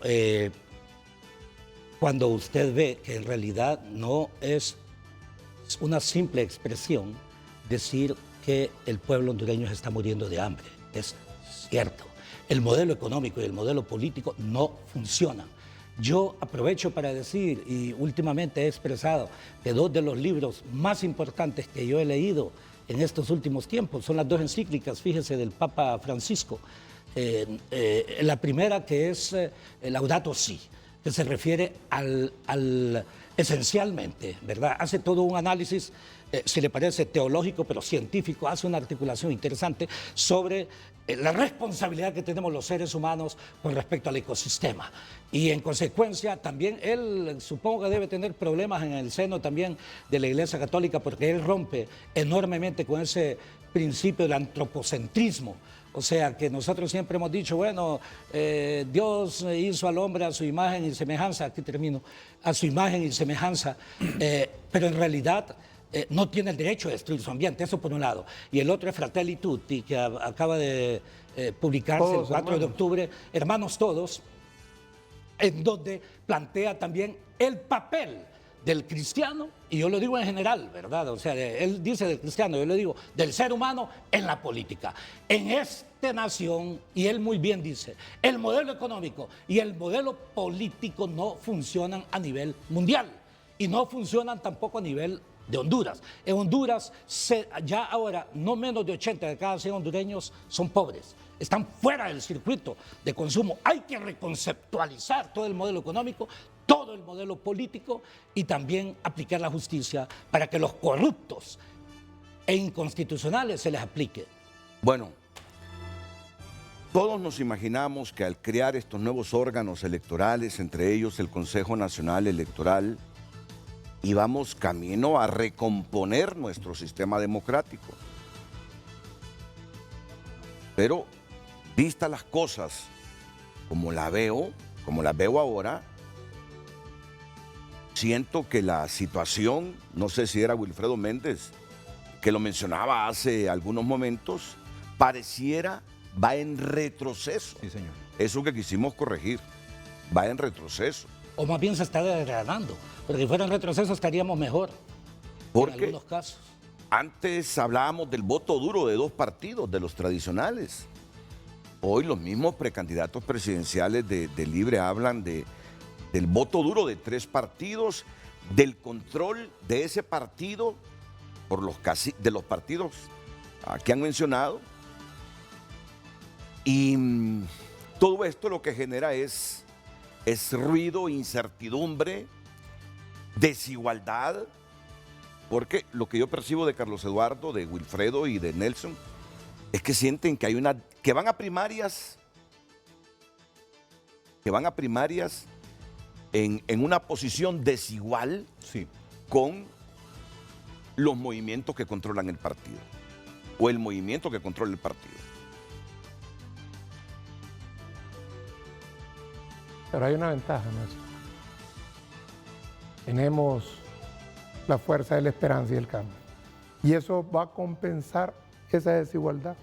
Cuando usted ve que en realidad no es una simple expresión decir que el pueblo hondureño se está muriendo de hambre. Es cierto. El modelo económico y el modelo político no funcionan. Yo aprovecho para decir, y últimamente he expresado, que 2 de los libros más importantes que yo he leído en estos últimos tiempos son las 2 encíclicas, fíjese, del Papa Francisco. La primera, que es Laudato Si, que se refiere esencialmente, ¿verdad? Hace todo un análisis, si le parece teológico, pero científico, hace una articulación interesante sobre la responsabilidad que tenemos los seres humanos con respecto al ecosistema. Y en consecuencia, también él supongo que debe tener problemas en el seno también de la Iglesia Católica, porque él rompe enormemente con ese principio del antropocentrismo. O sea, que nosotros siempre hemos dicho, bueno, Dios hizo al hombre a su imagen y semejanza, aquí termino, a su imagen y semejanza, pero en realidad no tiene el derecho de destruir su ambiente, eso por un lado. Y el otro es Fratelli Tutti, que acaba de publicarse el 4 de octubre, Hermanos Todos, en donde plantea también el papel del cristiano, y yo lo digo en general, ¿verdad? O sea, él dice del cristiano, yo le digo del ser humano en la política. En esta nación, y él muy bien dice, el modelo económico y el modelo político no funcionan a nivel mundial y no funcionan tampoco a nivel de Honduras. En Honduras, ya ahora, no menos de 80 de cada 100 hondureños son pobres. están fuera del circuito de consumo. Hay que reconceptualizar todo el modelo económico, todo el modelo político y también aplicar la justicia para que los corruptos e inconstitucionales se les aplique. Bueno, todos nos imaginamos que al crear estos nuevos órganos electorales, entre ellos el Consejo Nacional Electoral, íbamos camino a recomponer nuestro sistema democrático. Pero, vistas las cosas como las veo ahora, siento que la situación, no sé si era Wilfredo Méndez, que lo mencionaba hace algunos momentos, pareciera va en retroceso. Sí, señor. Eso que quisimos corregir, va en retroceso. O más bien se está degradando, porque si fuera en retroceso estaríamos mejor en Porque algunos casos. antes hablábamos del voto duro de 2 partidos, de los tradicionales. Hoy los mismos precandidatos presidenciales de Libre hablan del voto duro de 3 partidos, del control de ese partido por de los partidos que han mencionado. Y todo esto lo que genera es ruido, incertidumbre, desigualdad, porque lo que yo percibo de Carlos Eduardo, de Wilfredo y de Nelson es que sienten que que van a primarias en una posición desigual, Sí. con los movimientos que controlan el partido o el movimiento que controla el partido. Pero hay una ventaja, ¿no? Tenemos la fuerza de la esperanza y el cambio. Y eso va a compensar esa desigualdad.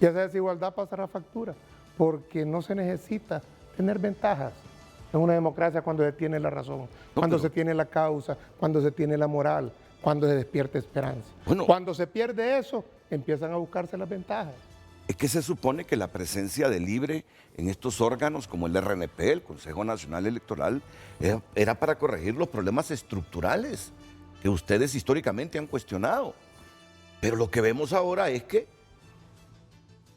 Y esa desigualdad pasará factura, porque no se necesita tener ventajas en una democracia cuando se tiene la razón, cuando se tiene la causa, cuando se tiene la moral, cuando se despierta esperanza. Bueno, cuando se pierde eso, empiezan a buscarse las ventajas. es que se supone que la presencia de Libre en estos órganos como el RNP, el Consejo Nacional Electoral, era para corregir los problemas estructurales que ustedes históricamente han cuestionado. Pero lo que vemos ahora es que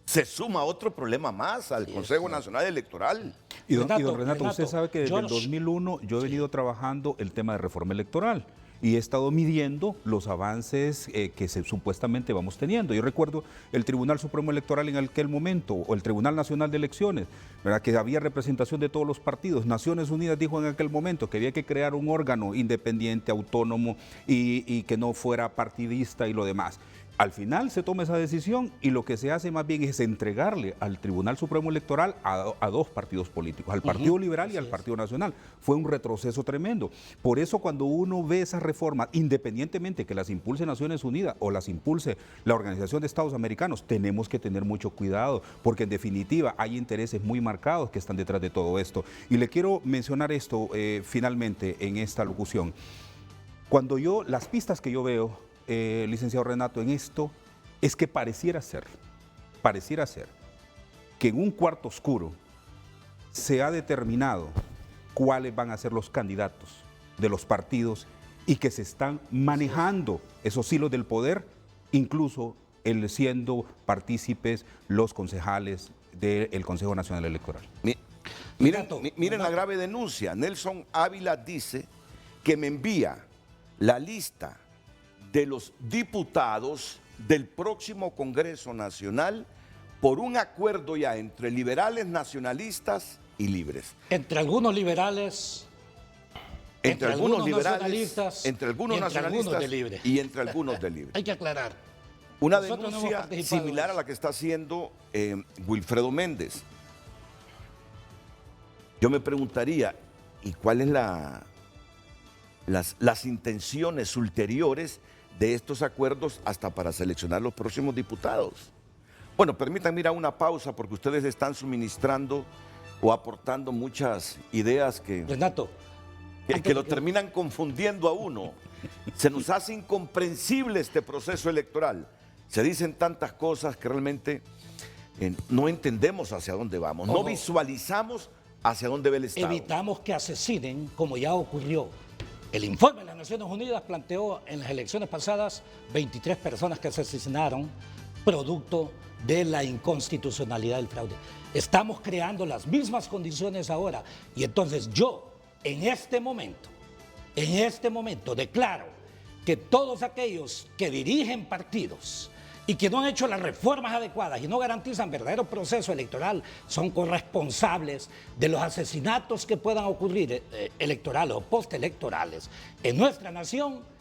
se suma otro problema más al Consejo Nacional Electoral. Y don Renato, Renato, usted sabe que desde el 2001 yo he venido trabajando el tema de reforma electoral y he estado midiendo los avances que supuestamente vamos teniendo. Yo recuerdo el Tribunal Supremo Electoral en aquel momento, o el Tribunal Nacional de Elecciones, ¿verdad?, que había representación de todos los partidos. Naciones Unidas dijo en aquel momento que había que crear un órgano independiente, autónomo y que no fuera partidista y lo demás. Al final se toma esa decisión y lo que se hace más bien es entregarle al Tribunal Supremo Electoral a 2 partidos políticos, al Partido Liberal y al Partido Nacional. Fue un retroceso tremendo. Por eso cuando uno ve esas reformas, independientemente que las impulse Naciones Unidas o las impulse la Organización de Estados Americanos, tenemos que tener mucho cuidado, porque en definitiva hay intereses muy marcados que están detrás de todo esto. Y le quiero mencionar esto finalmente en esta locución. Las pistas que yo veo, licenciado Renato, en esto es que pareciera ser que en un cuarto oscuro se ha determinado cuáles van a ser los candidatos de los partidos y que se están manejando esos hilos del poder, incluso siendo partícipes los concejales del Consejo Nacional Electoral. Miren la grave denuncia. Nelson Ávila dice que me envía la lista de los diputados del próximo Congreso Nacional por un acuerdo ya entre liberales, nacionalistas y libres. Entre algunos liberales, Entre algunos liberales, nacionalistas, entre algunos y entre nacionalistas algunos de Libre. y entre algunos de libres. Hay que aclarar. Una Nosotros no hemos denuncia participado similar de a la que está haciendo Wilfredo Méndez. Yo me preguntaría, ¿y cuáles las intenciones ulteriores de estos acuerdos hasta para seleccionar los próximos diputados? Bueno, permítanme ir a una pausa porque ustedes están suministrando o aportando muchas ideas que Renato, lo terminan confundiendo a uno. Se nos hace incomprensible este proceso electoral. Se dicen tantas cosas que realmente no entendemos hacia dónde vamos, no visualizamos hacia dónde va el Estado. evitamos que asesinen como ya ocurrió. El informe de las Naciones Unidas planteó en las elecciones pasadas 23 personas que se asesinaron producto de la inconstitucionalidad del fraude. Estamos creando las mismas condiciones ahora y entonces yo en este momento declaro que todos aquellos que dirigen partidos y que no han hecho las reformas adecuadas y no garantizan verdadero proceso electoral son corresponsables de los asesinatos que puedan ocurrir electorales o postelectorales en nuestra nación,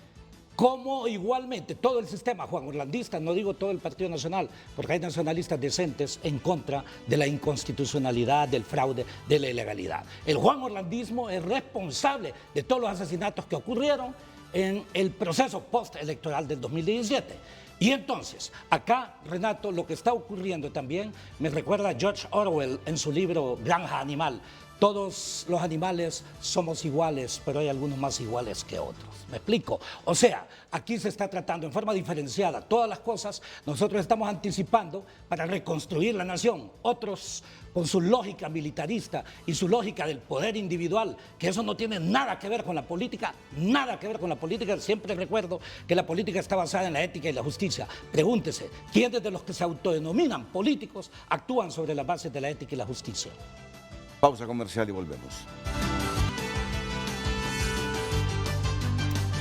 como igualmente todo el sistema Juan Orlandista, no digo todo el Partido Nacional, porque hay nacionalistas decentes en contra de la inconstitucionalidad, del fraude, de la ilegalidad. El Juan Orlandismo es responsable de todos los asesinatos que ocurrieron en el proceso postelectoral del 2017. Y entonces, acá, Renato, lo que está ocurriendo también me recuerda a George Orwell en su libro Granja Animal. Todos los animales somos iguales, pero hay algunos más iguales que otros. ¿Me explico? O sea, aquí se está tratando en forma diferenciada todas las cosas. Nosotros estamos anticipando para reconstruir la nación. Otros, con su lógica militarista y su lógica del poder individual, que eso no tiene nada que ver con la política, nada que ver con la política. Siempre recuerdo que la política está basada en la ética y la justicia. Pregúntese, ¿quiénes de los que se autodenominan políticos actúan sobre las bases de la ética y la justicia? Pausa comercial y volvemos.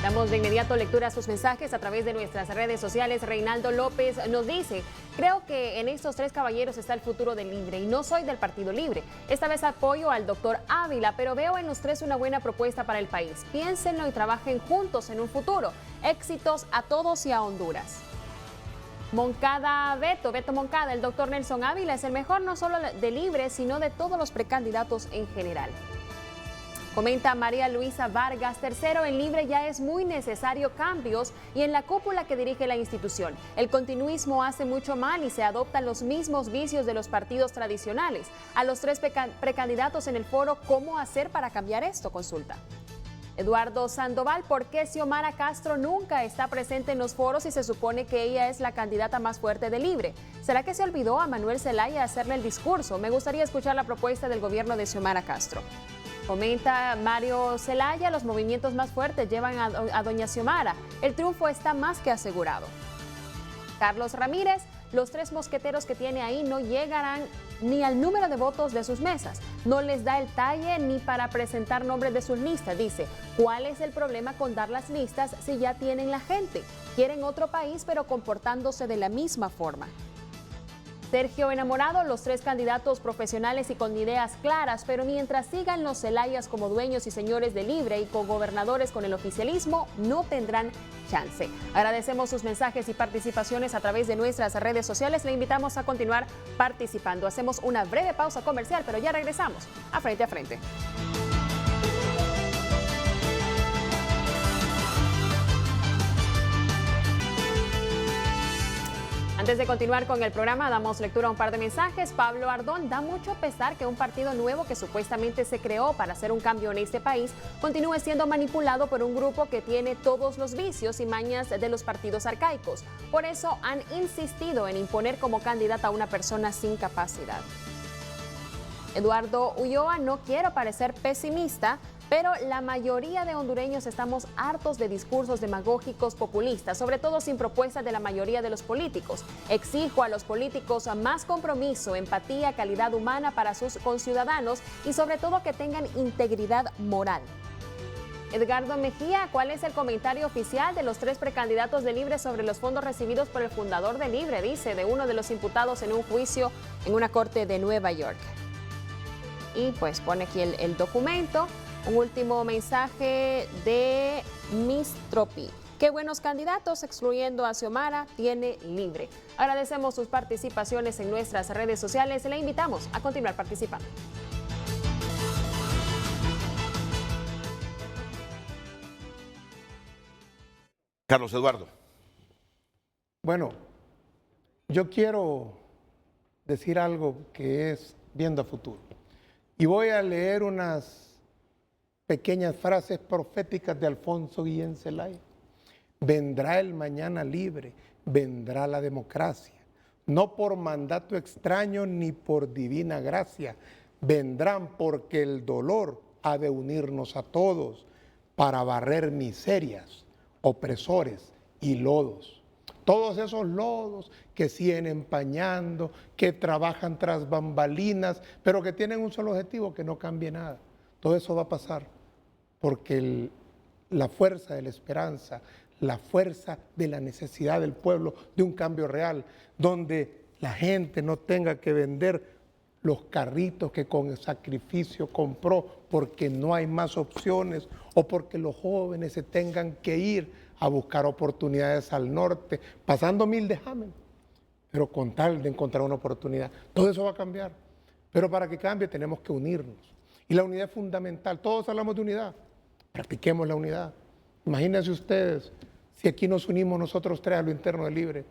Damos de inmediato lectura a sus mensajes a través de nuestras redes sociales. Reinaldo López nos dice: creo que en estos tres caballeros está el futuro del Libre y no soy del Partido Libre. Esta vez apoyo al doctor Ávila, pero veo en los tres una buena propuesta para el país. Piénsenlo y trabajen juntos en un futuro. Éxitos a todos y a Honduras. Beto Moncada, el doctor Nelson Ávila es el mejor no solo de Libre, sino de todos los precandidatos en general. Comenta María Luisa Vargas: tercero, en Libre ya es muy necesario cambios y en la cúpula que dirige la institución. El continuismo hace mucho mal y se adoptan los mismos vicios de los partidos tradicionales. A los tres precandidatos en el foro, ¿cómo hacer para cambiar esto? Consulta. Eduardo Sandoval: ¿por qué Xiomara Castro nunca está presente en los foros y se supone que ella es la candidata más fuerte de Libre? ¿Será que se olvidó a Manuel Zelaya hacerle el discurso? Me gustaría escuchar la propuesta del gobierno de Xiomara Castro. Comenta Mario Zelaya: los movimientos más fuertes llevan a doña Xiomara. El triunfo está más que asegurado. Carlos Ramírez: los tres mosqueteros que tiene ahí no llegarán ni al número de votos de sus mesas. No les da el talle ni para presentar nombres de sus listas. Dice: ¿cuál es el problema con dar las listas si ya tienen la gente? Quieren otro país, pero comportándose de la misma forma. Sergio Enamorado: los tres candidatos profesionales y con ideas claras, pero mientras sigan los Zelayas como dueños y señores de Libre y cogobernadores con el oficialismo, no tendrán chance. Agradecemos sus mensajes y participaciones a través de nuestras redes sociales. Le invitamos a continuar participando. Hacemos una breve pausa comercial, pero ya regresamos a Frente a Frente. Antes de continuar con el programa, damos lectura a un par de mensajes. Pablo Ardón: da mucho pesar que un partido nuevo que supuestamente se creó para hacer un cambio en este país continúe siendo manipulado por un grupo que tiene todos los vicios y mañas de los partidos arcaicos. Por eso han insistido en imponer como candidata a una persona sin capacidad. Eduardo Ulloa: no quiero parecer pesimista, pero la mayoría de hondureños estamos hartos de discursos demagógicos populistas, sobre todo sin propuestas de la mayoría de los políticos. Exijo a los políticos más compromiso, empatía, calidad humana para sus conciudadanos y sobre todo que tengan integridad moral. Edgardo Mejía: ¿cuál es el comentario oficial de los tres precandidatos de Libre sobre los fondos recibidos por el fundador de Libre? Dice, de uno de los imputados en un juicio en una corte de Nueva York. Y pues pone aquí el documento. Un último mensaje de Miss Tropi: qué buenos candidatos, excluyendo a Xiomara, tiene Libre. Agradecemos sus participaciones en nuestras redes sociales. Le invitamos a continuar participando. Carlos Eduardo. Bueno, yo quiero decir algo que es viendo a futuro. Y voy a leer unas pequeñas frases proféticas de Alfonso Guillén Zelaya. Vendrá el mañana libre, vendrá la democracia, no por mandato extraño ni por divina gracia, vendrán porque el dolor ha de unirnos a todos para barrer miserias, opresores y lodos. todos esos lodos que siguen empañando, que trabajan tras bambalinas, pero que tienen un solo objetivo, que no cambie nada. Todo eso va a pasar porque la fuerza de la esperanza, la fuerza de la necesidad del pueblo de un cambio real, donde la gente no tenga que vender los carritos que con sacrificio compró porque no hay más opciones o porque los jóvenes se tengan que ir a buscar oportunidades al norte, pasando 1000 de examen, pero con tal de encontrar una oportunidad. Todo eso va a cambiar, pero para que cambie tenemos que unirnos. Y la unidad es fundamental. Todos hablamos de unidad, practiquemos la unidad. Imagínense ustedes, si aquí nos unimos nosotros tres a lo interno de Libre,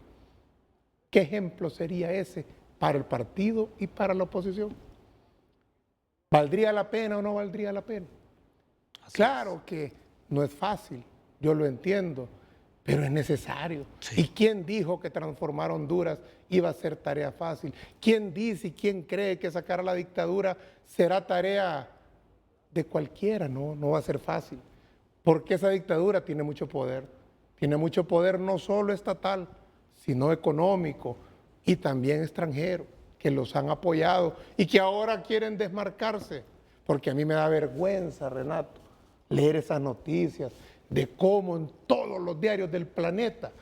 ¿qué ejemplo sería ese para el partido y para la oposición? ¿Valdría la pena o no valdría la pena? Claro que no es fácil, yo lo entiendo, pero es necesario. Sí. ¿Y quién dijo que transformar Honduras iba a ser tarea fácil? ¿Quién dice y quién cree que sacar a la dictadura será tarea de cualquiera? No, no va a ser fácil, porque esa dictadura tiene mucho poder no solo estatal, sino económico y también extranjero, que los han apoyado y que ahora quieren desmarcarse, porque a mí me da vergüenza, Renato, leer esas noticias de cómo en todos los diarios del planeta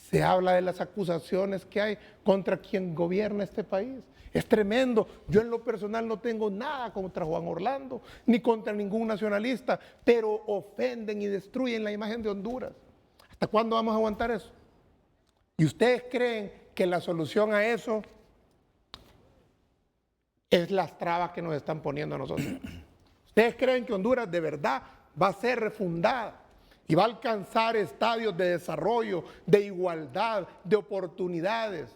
se habla de las acusaciones que hay contra quien gobierna este país. Es tremendo. Yo en lo personal no tengo nada contra Juan Orlando, ni contra ningún nacionalista, pero ofenden y destruyen la imagen de Honduras. ¿Hasta cuándo vamos a aguantar eso? ¿Y ustedes creen que la solución a eso es las trabas que nos están poniendo a nosotros? ¿Ustedes creen que Honduras de verdad va a ser refundada y va a alcanzar estadios de desarrollo, de igualdad, de oportunidades,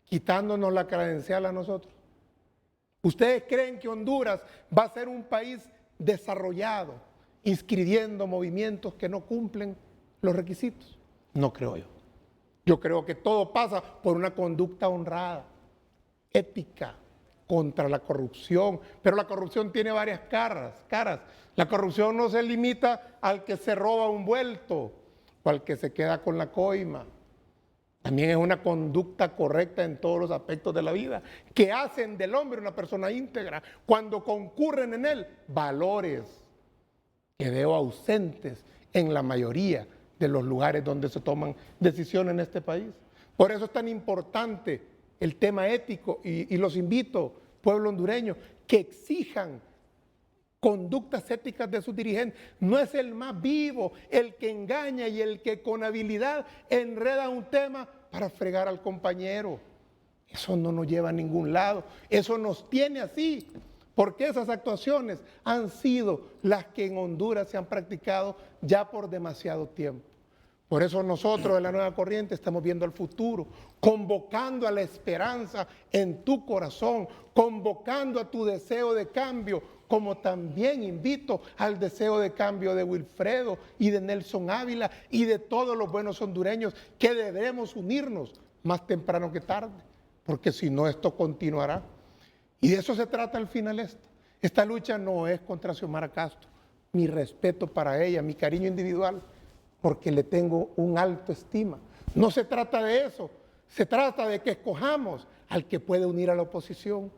quitándonos la credencial a nosotros? ¿Ustedes creen que Honduras va a ser un país desarrollado, inscribiendo movimientos que no cumplen los requisitos? No creo yo. Yo creo que todo pasa por una conducta honrada, ética, contra la corrupción. Pero la corrupción tiene varias caras. La corrupción no se limita al que se roba un vuelto o al que se queda con la coima. También es una conducta correcta en todos los aspectos de la vida, que hacen del hombre una persona íntegra, cuando concurren en él valores que veo ausentes en la mayoría de los lugares donde se toman decisiones en este país. Por eso es tan importante el tema ético y los invito, pueblo hondureño, que exijan conductas éticas de sus dirigentes. No es el más vivo el que engaña y el que con habilidad enreda un tema para fregar al compañero. Eso no nos lleva a ningún lado. Eso nos tiene así, porque esas actuaciones han sido las que en Honduras se han practicado ya por demasiado tiempo. Por eso nosotros de la Nueva Corriente estamos viendo al futuro, convocando a la esperanza en tu corazón, convocando a tu deseo de cambio, como también invito al deseo de cambio de Wilfredo y de Nelson Ávila y de todos los buenos hondureños, que debemos unirnos más temprano que tarde, porque si no esto continuará. Y de eso se trata al final esto. Esta lucha no es contra Xiomara Castro. Mi respeto para ella, mi cariño individual, porque le tengo un alto estima. No se trata de eso. Se trata de que escojamos al que puede unir a la oposición.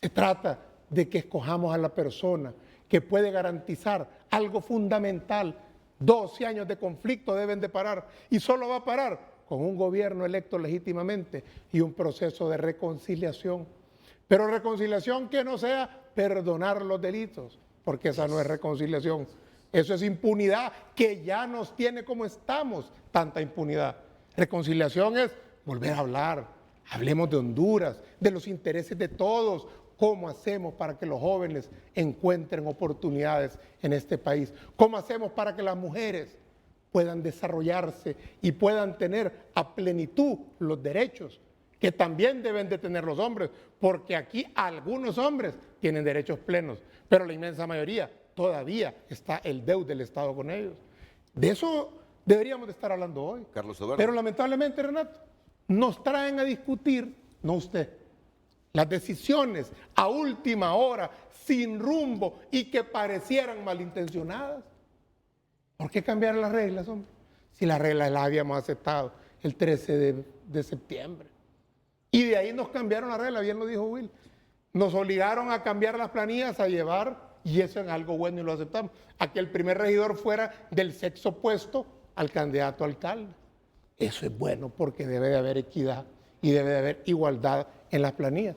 Se trata de que escojamos a la persona que puede garantizar algo fundamental. 12 años de conflicto deben de parar, y solo va a parar con un gobierno electo legítimamente y un proceso de reconciliación. Pero reconciliación que no sea perdonar los delitos, porque esa no es reconciliación. Eso es impunidad que ya nos tiene como estamos, tanta impunidad. Reconciliación es volver a hablar, hablemos de Honduras, de los intereses de todos. ¿Cómo hacemos para que los jóvenes encuentren oportunidades en este país? ¿Cómo hacemos para que las mujeres puedan desarrollarse y puedan tener a plenitud los derechos que también deben de tener los hombres? Porque aquí algunos hombres tienen derechos plenos, pero la inmensa mayoría todavía está el deudor del Estado con ellos. De eso deberíamos de estar hablando hoy. Carlos Eduardo. Pero lamentablemente, Renato, nos traen a discutir, no usted, las decisiones a última hora, sin rumbo y que parecieran malintencionadas. ¿Por qué cambiar las reglas, hombre? Si las reglas las habíamos aceptado el 13 de septiembre. Y de ahí nos cambiaron la regla, bien lo dijo Will. Nos obligaron a cambiar las planillas, a llevar, y eso es algo bueno y lo aceptamos, a que el primer regidor fuera del sexo opuesto al candidato a alcalde. Eso es bueno porque debe de haber equidad y debe de haber igualdad en las planillas.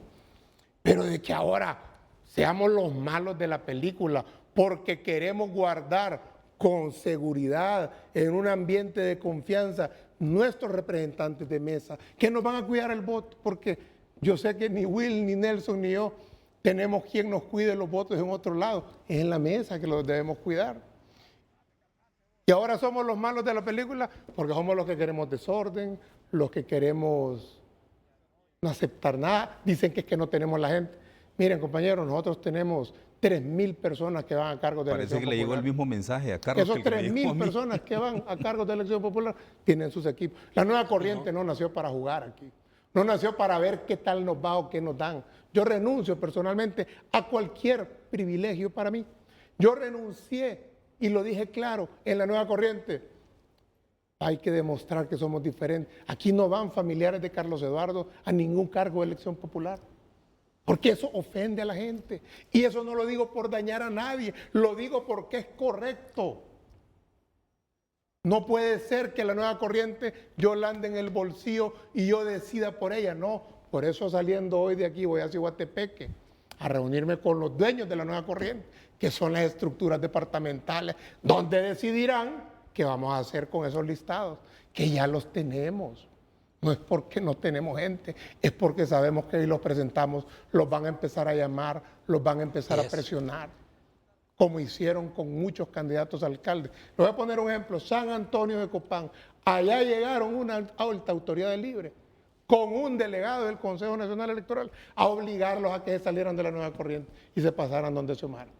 Pero de que ahora seamos los malos de la película porque queremos guardar con seguridad, en un ambiente de confianza, nuestros representantes de mesa, que nos van a cuidar el voto, porque yo sé que ni Will, ni Nelson, ni yo tenemos quien nos cuide los votos en otro lado, es en la mesa que los debemos cuidar. Y ahora somos los malos de la película porque somos los que queremos desorden, los que queremos no aceptar nada, dicen que es que no tenemos la gente. Miren, compañeros, nosotros tenemos 3.000 personas que van a cargo de Parece elección que popular. le llegó el mismo mensaje a Carlos. Esos 3.000 personas que van a cargo de elección popular tienen sus equipos. La nueva corriente no nació para jugar aquí. No nació para ver qué tal nos va o qué nos dan. Yo renuncio personalmente a cualquier privilegio para mí. Yo renuncié y lo dije claro en la nueva corriente. Hay que demostrar que somos diferentes. Aquí no van familiares de Carlos Eduardo a ningún cargo de elección popular. Porque eso ofende a la gente. Y eso no lo digo por dañar a nadie, lo digo porque es correcto. No puede ser que la nueva corriente yo la ande en el bolsillo y yo decida por ella. No, por eso saliendo hoy de aquí voy a Ciguatepeque a reunirme con los dueños de la nueva corriente, que son las estructuras departamentales, donde decidirán qué vamos a hacer con esos listados, que ya los tenemos. No es porque no tenemos gente, es porque sabemos que si los presentamos, los van a empezar a llamar, los van a empezar a presionar, como hicieron con muchos candidatos a alcaldes. Les voy a poner un ejemplo, San Antonio de Copán. Allá llegaron una alta autoridad del Libre, con un delegado del Consejo Nacional Electoral, a obligarlos a que salieran de la nueva corriente y se pasaran donde Xiomara.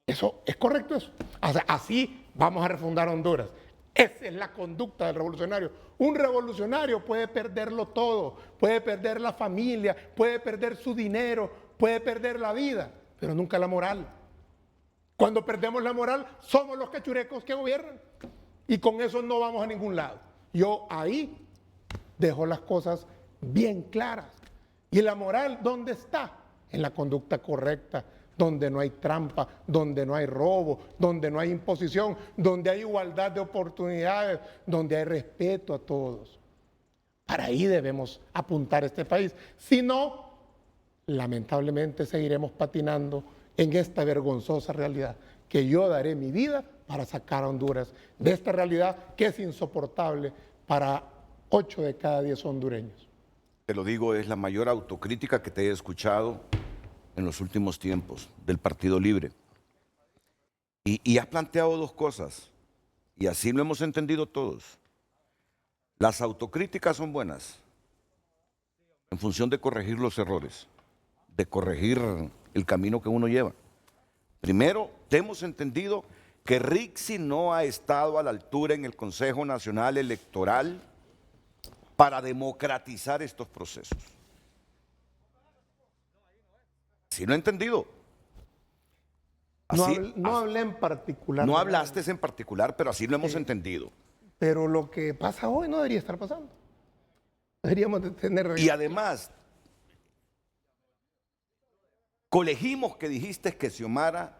¿Eso es correcto eso? O sea, así vamos a refundar Honduras. Esa es la conducta del revolucionario. Un revolucionario puede perderlo todo, puede perder la familia, puede perder su dinero, puede perder la vida, pero nunca la moral. Cuando perdemos la moral, somos los cachurecos que gobiernan. Y con eso no vamos a ningún lado. Yo ahí dejo las cosas bien claras. ¿Y la moral dónde está? En la conducta correcta, donde no hay trampa, donde no hay robo, donde no hay imposición, donde hay igualdad de oportunidades, donde hay respeto a todos. Para ahí debemos apuntar este país. Si no, lamentablemente seguiremos patinando en esta vergonzosa realidad, que yo daré mi vida para sacar a Honduras de esta realidad que es insoportable para 8 de cada 10 hondureños. Te lo digo, es la mayor autocrítica que te he escuchado en los últimos tiempos del Partido Libre. Y has planteado dos cosas, y así lo hemos entendido todos. Las autocríticas son buenas en función de corregir los errores, de corregir el camino que uno lleva. Primero, te hemos entendido que Rixi no ha estado a la altura en el Consejo Nacional Electoral para democratizar estos procesos. Sí lo he entendido. Así, no hablé en particular. No hablaste en particular, pero así lo hemos entendido. Pero lo que pasa hoy no debería estar pasando. Deberíamos de tener... Y además, colegimos que dijiste que Xiomara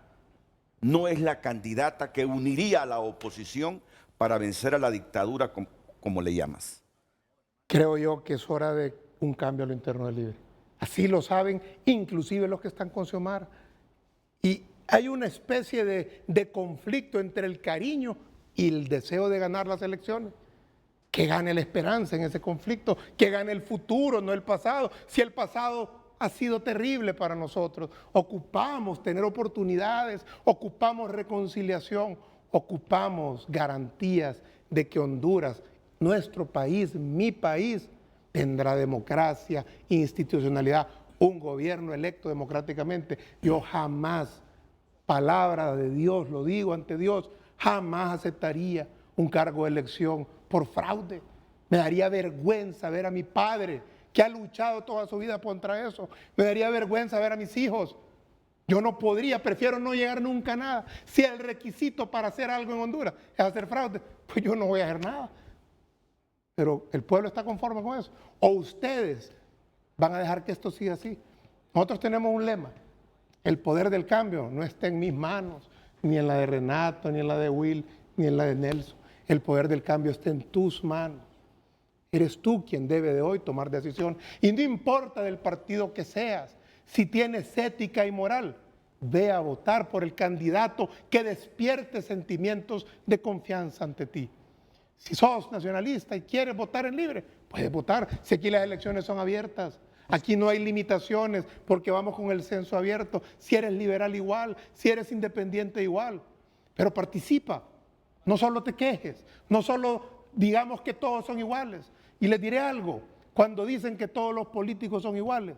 no es la candidata que uniría a la oposición para vencer a la dictadura, como le llamas. Creo yo que es hora de un cambio a lo interno del Libre. Así lo saben, inclusive los que están con Xiomara. Y hay una especie de conflicto entre el cariño y el deseo de ganar las elecciones. Que gane la esperanza en ese conflicto, que gane el futuro, no el pasado. Si el pasado ha sido terrible para nosotros, ocupamos tener oportunidades, ocupamos reconciliación, ocupamos garantías de que Honduras, nuestro país, mi país, tendrá democracia, institucionalidad, un gobierno electo democráticamente. Yo jamás, palabra de Dios, lo digo ante Dios, jamás aceptaría un cargo de elección por fraude. Me daría vergüenza ver a mi padre, que ha luchado toda su vida contra eso. Me daría vergüenza ver a mis hijos. Yo no podría, prefiero no llegar nunca a nada. Si el requisito para hacer algo en Honduras es hacer fraude, pues yo no voy a hacer nada. Pero el pueblo está conforme con eso. O ustedes van a dejar que esto siga así. Nosotros tenemos un lema. El poder del cambio no está en mis manos, ni en la de Renato, ni en la de Will, ni en la de Nelson. El poder del cambio está en tus manos. Eres tú quien debe de hoy tomar decisión. Y no importa del partido que seas, si tienes ética y moral, ve a votar por el candidato que despierte sentimientos de confianza ante ti. Si sos nacionalista y quieres votar en libre, puedes votar. Si aquí las elecciones son abiertas, aquí no hay limitaciones porque vamos con el censo abierto. Si eres liberal igual, si eres independiente igual. Pero participa, no solo te quejes, no solo digamos que todos son iguales. Y les diré algo, cuando dicen que todos los políticos son iguales,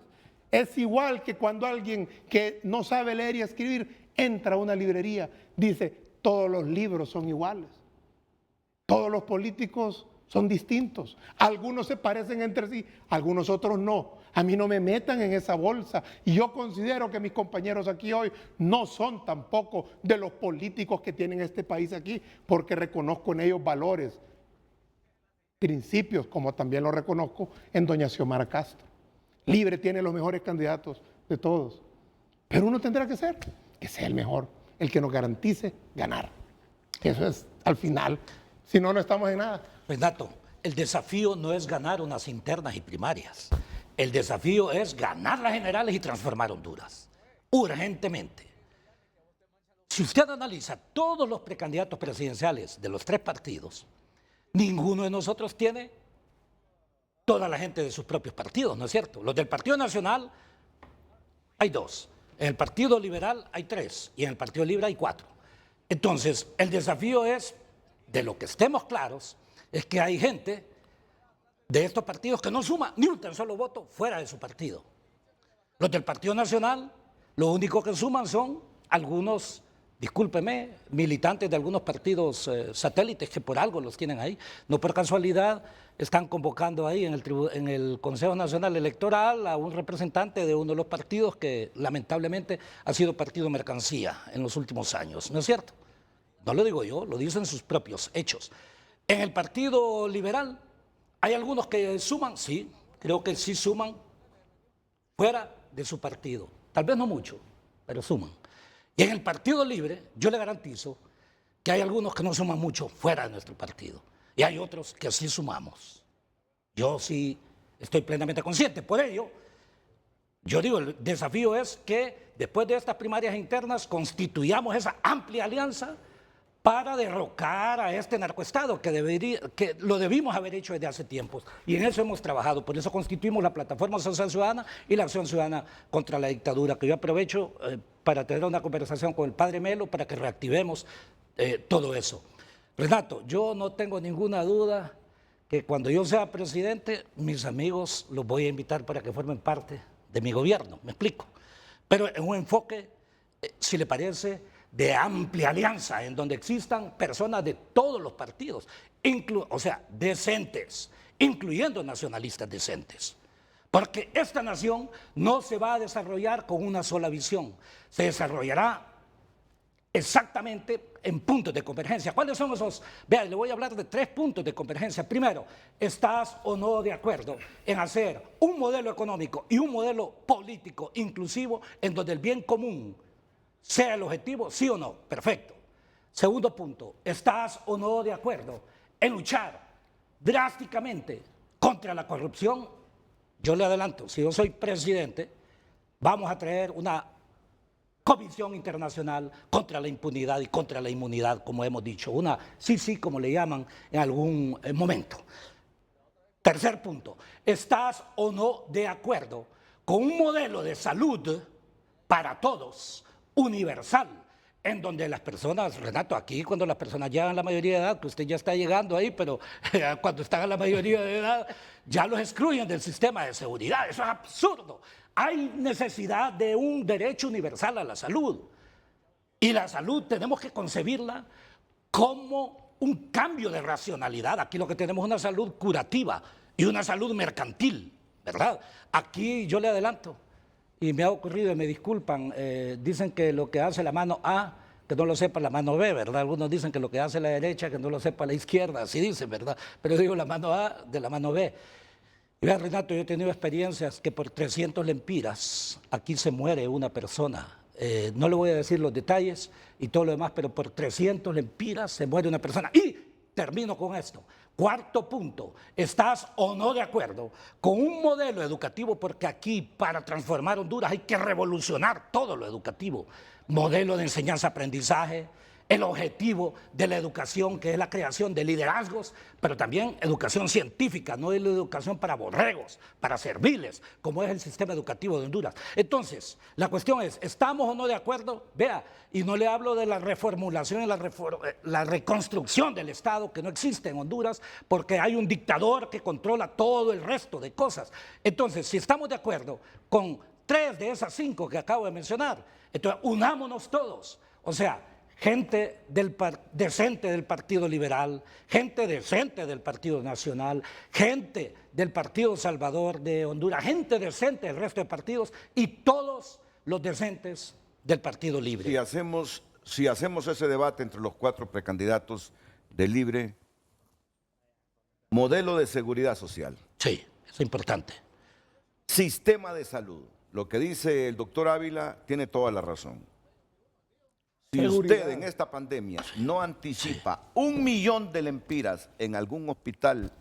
es igual que cuando alguien que no sabe leer y escribir entra a una librería, dice, todos los libros son iguales. Todos los políticos son distintos. Algunos se parecen entre sí, algunos otros no. A mí no me metan en esa bolsa. Y yo considero que mis compañeros aquí hoy no son tampoco de los políticos que tienen este país aquí, porque reconozco en ellos valores, principios, como también lo reconozco en doña Xiomara Castro. Libre tiene los mejores candidatos de todos. Pero uno tendrá que ser, que sea el mejor, el que nos garantice ganar. Eso es al final. Si no, no estamos en nada. Renato, el desafío no es ganar unas internas y primarias. El desafío es ganar las generales y transformar Honduras. Urgentemente. Si usted analiza todos los precandidatos presidenciales de los tres partidos, ninguno de nosotros tiene toda la gente de sus propios partidos, ¿no es cierto? Los del Partido Nacional hay 2, en el Partido Liberal hay 3 y en el Partido Libre hay 4. Entonces, el desafío es, de lo que estemos claros, es que hay gente de estos partidos que no suma ni un tan solo voto fuera de su partido. Los del Partido Nacional, lo único que suman son algunos, discúlpeme, militantes de algunos partidos satélites que por algo los tienen ahí. No por casualidad están convocando ahí en el Consejo Nacional Electoral a un representante de uno de los partidos que lamentablemente ha sido partido mercancía en los últimos años, ¿no es cierto? No lo digo yo, lo dicen sus propios hechos. En el Partido Liberal hay algunos que suman, sí, creo que sí suman fuera de su partido. Tal vez no mucho, pero suman. Y en el Partido Libre yo le garantizo que hay algunos que no suman mucho fuera de nuestro partido. Y hay otros que sí sumamos. Yo sí estoy plenamente consciente. Por ello, yo digo, el desafío es que después de estas primarias internas constituyamos esa amplia alianza para derrocar a este narcoestado que lo debimos haber hecho desde hace tiempos. Y en eso hemos trabajado. Por eso constituimos la Plataforma Social Ciudadana y la Acción Ciudadana contra la Dictadura, que yo aprovecho para tener una conversación con el padre Melo para que reactivemos todo eso. Renato, yo no tengo ninguna duda que cuando yo sea presidente, mis amigos los voy a invitar para que formen parte de mi gobierno, me explico. Pero en un enfoque, si le parece, de amplia alianza, en donde existan personas de todos los partidos, o sea, decentes, incluyendo nacionalistas decentes. Porque esta nación no se va a desarrollar con una sola visión, se desarrollará exactamente en puntos de convergencia. ¿Cuáles son esos? Vean, le voy a hablar de 3 puntos de convergencia. Primero, ¿estás o no de acuerdo en hacer un modelo económico y un modelo político inclusivo en donde el bien común sea el objetivo, sí o no? Perfecto. Segundo punto, ¿estás o no de acuerdo en luchar drásticamente contra la corrupción? Yo le adelanto, si yo soy presidente, vamos a traer una comisión internacional contra la impunidad y contra la inmunidad, como hemos dicho, una sí, como le llaman en algún momento. Tercer punto, ¿estás o no de acuerdo con un modelo de salud para todos, universal, en donde las personas, Renato, aquí cuando las personas llegan a la mayoría de edad, que usted ya está llegando ahí, pero cuando están a la mayoría de edad, ya los excluyen del sistema de seguridad? Eso es absurdo. Hay necesidad de un derecho universal a la salud. Y la salud tenemos que concebirla como un cambio de racionalidad. Aquí lo que tenemos es una salud curativa y una salud mercantil, ¿verdad? Aquí yo le adelanto, y me ha ocurrido, y me disculpan, dicen que lo que hace la mano A que no lo sepa la mano B, ¿verdad? Algunos dicen que lo que hace la derecha, que no lo sepa la izquierda, así dicen, ¿verdad? Pero digo la mano A de la mano B. Y vea, Renato, yo he tenido experiencias que por 300 lempiras aquí se muere una persona. No le voy a decir los detalles y todo lo demás, pero por 300 lempiras se muere una persona. Y termino con esto. Cuarto punto, ¿estás o no de acuerdo con un modelo educativo? Porque aquí para transformar Honduras hay que revolucionar todo lo educativo. Modelo de enseñanza-aprendizaje, el objetivo de la educación, que es la creación de liderazgos, pero también educación científica, no es la educación para borregos, para serviles, como es el sistema educativo de Honduras. Entonces, la cuestión es, ¿estamos o no de acuerdo? Vea, y no le hablo de la reformulación y la reconstrucción del Estado, que no existe en Honduras, porque hay un dictador que controla todo el resto de cosas. Entonces, si estamos de acuerdo con 3 de esas 5 que acabo de mencionar, entonces unámonos todos. O sea, gente decente del Partido Liberal, gente decente del Partido Nacional, gente del Partido Salvador de Honduras, gente decente del resto de partidos y todos los decentes del Partido Libre. Si hacemos ese debate entre los 4 precandidatos de Libre, modelo de seguridad social. Sí, es importante. Sistema de salud. Lo que dice el doctor Ávila tiene toda la razón. Si usted en esta pandemia no anticipa 1 millón de lempiras en algún hospital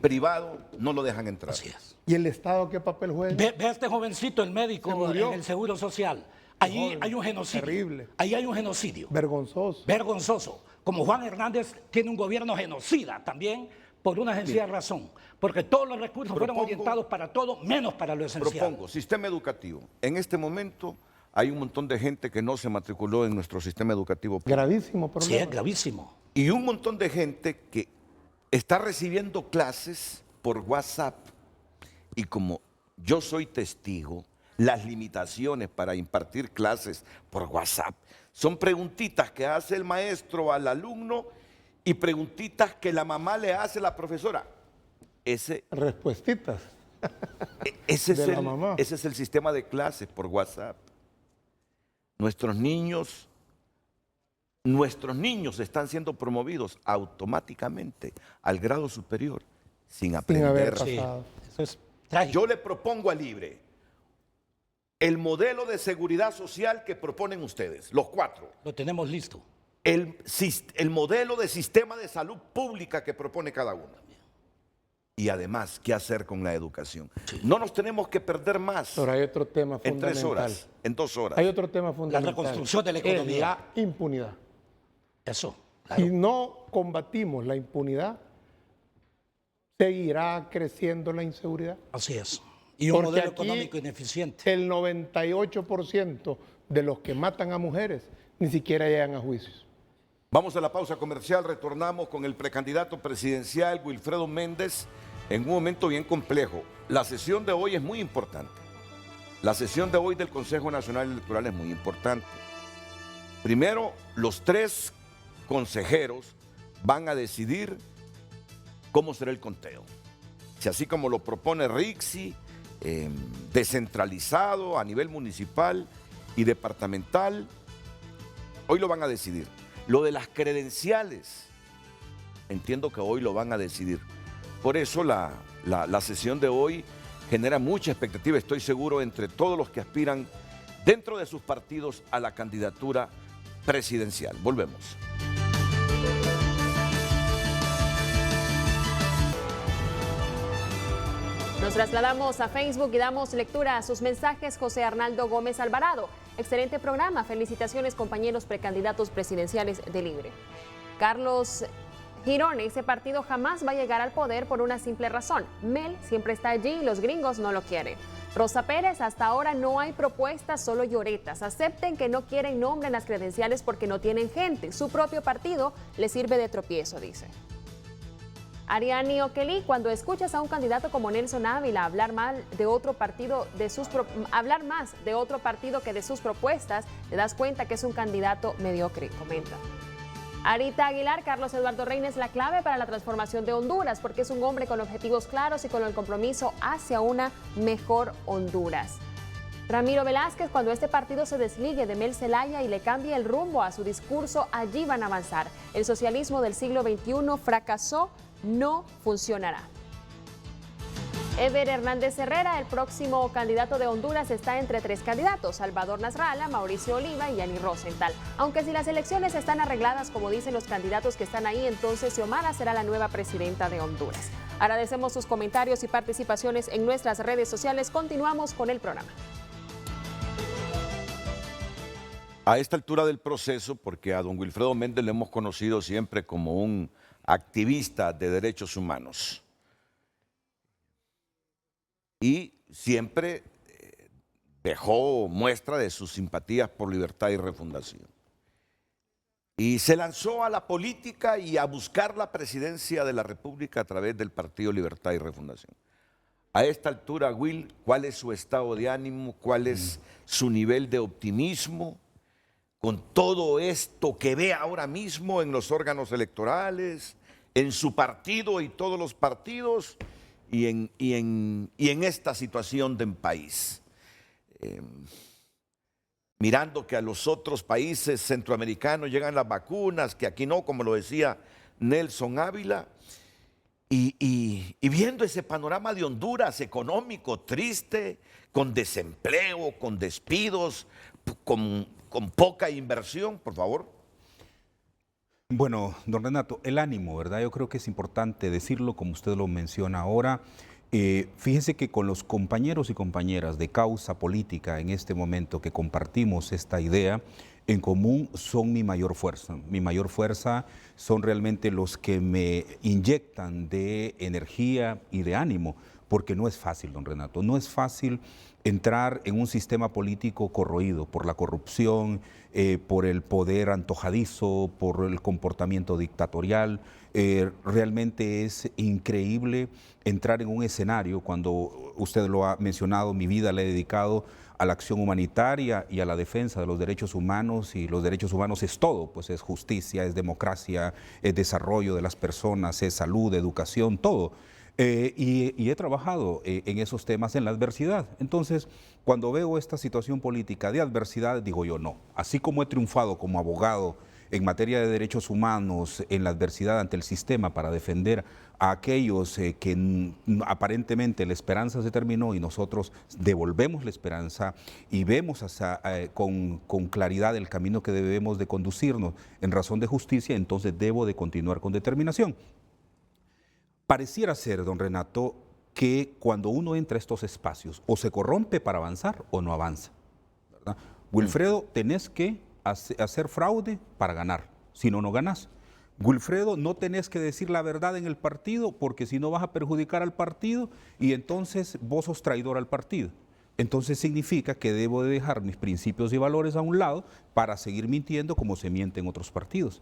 privado, no lo dejan entrar. Así es. ¿Y el Estado qué papel juega? Ve a este jovencito, el médico, en el Seguro Social. Allí hay un genocidio. Terrible. Ahí hay un genocidio. Vergonzoso. Vergonzoso. Como Juan Hernández tiene un gobierno genocida también, por una sencilla razón. Porque todos los recursos fueron orientados para todo, menos para lo esencial. Propongo, sistema educativo. En este momento hay un montón de gente que no se matriculó en nuestro sistema educativo. Gravísimo problema. Sí, es gravísimo. Y un montón de gente que está recibiendo clases por WhatsApp. Y como yo soy testigo, las limitaciones para impartir clases por WhatsApp son preguntitas que hace el maestro al alumno y preguntitas que la mamá le hace a la profesora. Respuestitas. Ese es el sistema de clases por WhatsApp. Nuestros niños están siendo promovidos automáticamente al grado superior sin aprender. Sí, eso es trágico. Yo le propongo a Libre el modelo de seguridad social que proponen ustedes, los 4. Lo tenemos listo. El modelo de sistema de salud pública que propone cada uno. Y además, ¿qué hacer con la educación? Sí. No nos tenemos que perder más. Pero hay otro tema fundamental. En 3 horas, en 2 horas. Hay otro tema fundamental. La reconstrucción de la economía. La impunidad. Eso. Claro. Si no combatimos la impunidad, seguirá creciendo la inseguridad. Así es. Y un modelo económico ineficiente. El 98% de los que matan a mujeres ni siquiera llegan a juicios. Vamos a la pausa comercial, retornamos con el precandidato presidencial Wilfredo Méndez en un momento bien complejo. La sesión de hoy es muy importante. La sesión de hoy del Consejo Nacional Electoral es muy importante. Primero, los 3 consejeros van a decidir cómo será el conteo. Si así como lo propone Rixi, descentralizado a nivel municipal y departamental, hoy lo van a decidir. Lo de las credenciales, entiendo que hoy lo van a decidir. Por eso la sesión de hoy genera mucha expectativa, estoy seguro, entre todos los que aspiran dentro de sus partidos a la candidatura presidencial. Volvemos. Nos trasladamos a Facebook y damos lectura a sus mensajes. José Arnaldo Gómez Alvarado. Excelente programa. Felicitaciones, compañeros precandidatos presidenciales de Libre. Carlos Girón, ese partido jamás va a llegar al poder por una simple razón. Mel siempre está allí y los gringos no lo quieren. Rosa Pérez, hasta ahora no hay propuestas, solo lloretas. Acepten que no quieren nombre en las credenciales porque no tienen gente. Su propio partido les sirve de tropiezo, dice. Ariani Okelí, cuando escuchas a un candidato como Nelson Ávila hablar mal de otro partido, hablar más de otro partido que de sus propuestas, te das cuenta que es un candidato mediocre, comenta. Arita Aguilar, Carlos Eduardo Reina es la clave para la transformación de Honduras, porque es un hombre con objetivos claros y con el compromiso hacia una mejor Honduras. Ramiro Velázquez, cuando este partido se desligue de Mel Zelaya y le cambie el rumbo a su discurso, allí van a avanzar. El socialismo del siglo XXI fracasó, no funcionará. Ever Hernández Herrera, el próximo candidato de Honduras, está entre 3 candidatos: Salvador Nasralla, Mauricio Oliva y Yanni Rosenthal. Aunque si las elecciones están arregladas, como dicen los candidatos que están ahí, entonces Xiomara será la nueva presidenta de Honduras. Agradecemos sus comentarios y participaciones en nuestras redes sociales. Continuamos con el programa. A esta altura del proceso, porque a don Wilfredo Méndez le hemos conocido siempre como un activista de derechos humanos, y siempre dejó muestra de sus simpatías por Libertad y Refundación. Y se lanzó a la política y a buscar la presidencia de la República a través del Partido Libertad y Refundación. A esta altura, Will, ¿cuál es su estado de ánimo? ¿Cuál es su nivel de optimismo con todo esto que ve ahora mismo en los órganos electorales, en su partido y todos los partidos, y en esta situación del país? Mirando que a los otros países centroamericanos llegan las vacunas, que aquí no, como lo decía Nelson Ávila, y viendo ese panorama de Honduras económico triste, con desempleo, con despidos, con poca inversión, por favor. Bueno, don Renato, el ánimo, ¿verdad? Yo creo que es importante decirlo, como usted lo menciona ahora. Fíjese que con los compañeros y compañeras de causa política en este momento que compartimos esta idea en común son mi mayor fuerza. Mi mayor fuerza son realmente los que me inyectan de energía y de ánimo, porque no es fácil, don Renato, no es fácil entrar en un sistema político corroído por la corrupción, por el poder antojadizo, por el comportamiento dictatorial. Realmente es increíble entrar en un escenario, cuando usted lo ha mencionado, mi vida la he dedicado a la acción humanitaria y a la defensa de los derechos humanos, y los derechos humanos es todo, pues es justicia, es democracia, es desarrollo de las personas, es salud, educación, todo. Y he trabajado en esos temas en la adversidad. Entonces, cuando veo esta situación política de adversidad, digo yo, no. Así como he triunfado como abogado en materia de derechos humanos en la adversidad ante el sistema para defender a aquellos que aparentemente la esperanza se terminó, y nosotros devolvemos la esperanza y vemos con claridad el camino que debemos de conducirnos en razón de justicia, entonces debo de continuar con determinación. Pareciera ser, don Renato, que cuando uno entra a estos espacios o se corrompe para avanzar o no avanza, ¿verdad? Wilfredo, tenés que hacer fraude para ganar, si no, no ganás. Wilfredo, no tenés que decir la verdad en el partido, porque si no vas a perjudicar al partido y entonces vos sos traidor al partido. Entonces significa que debo de dejar mis principios y valores a un lado para seguir mintiendo como se miente en otros partidos.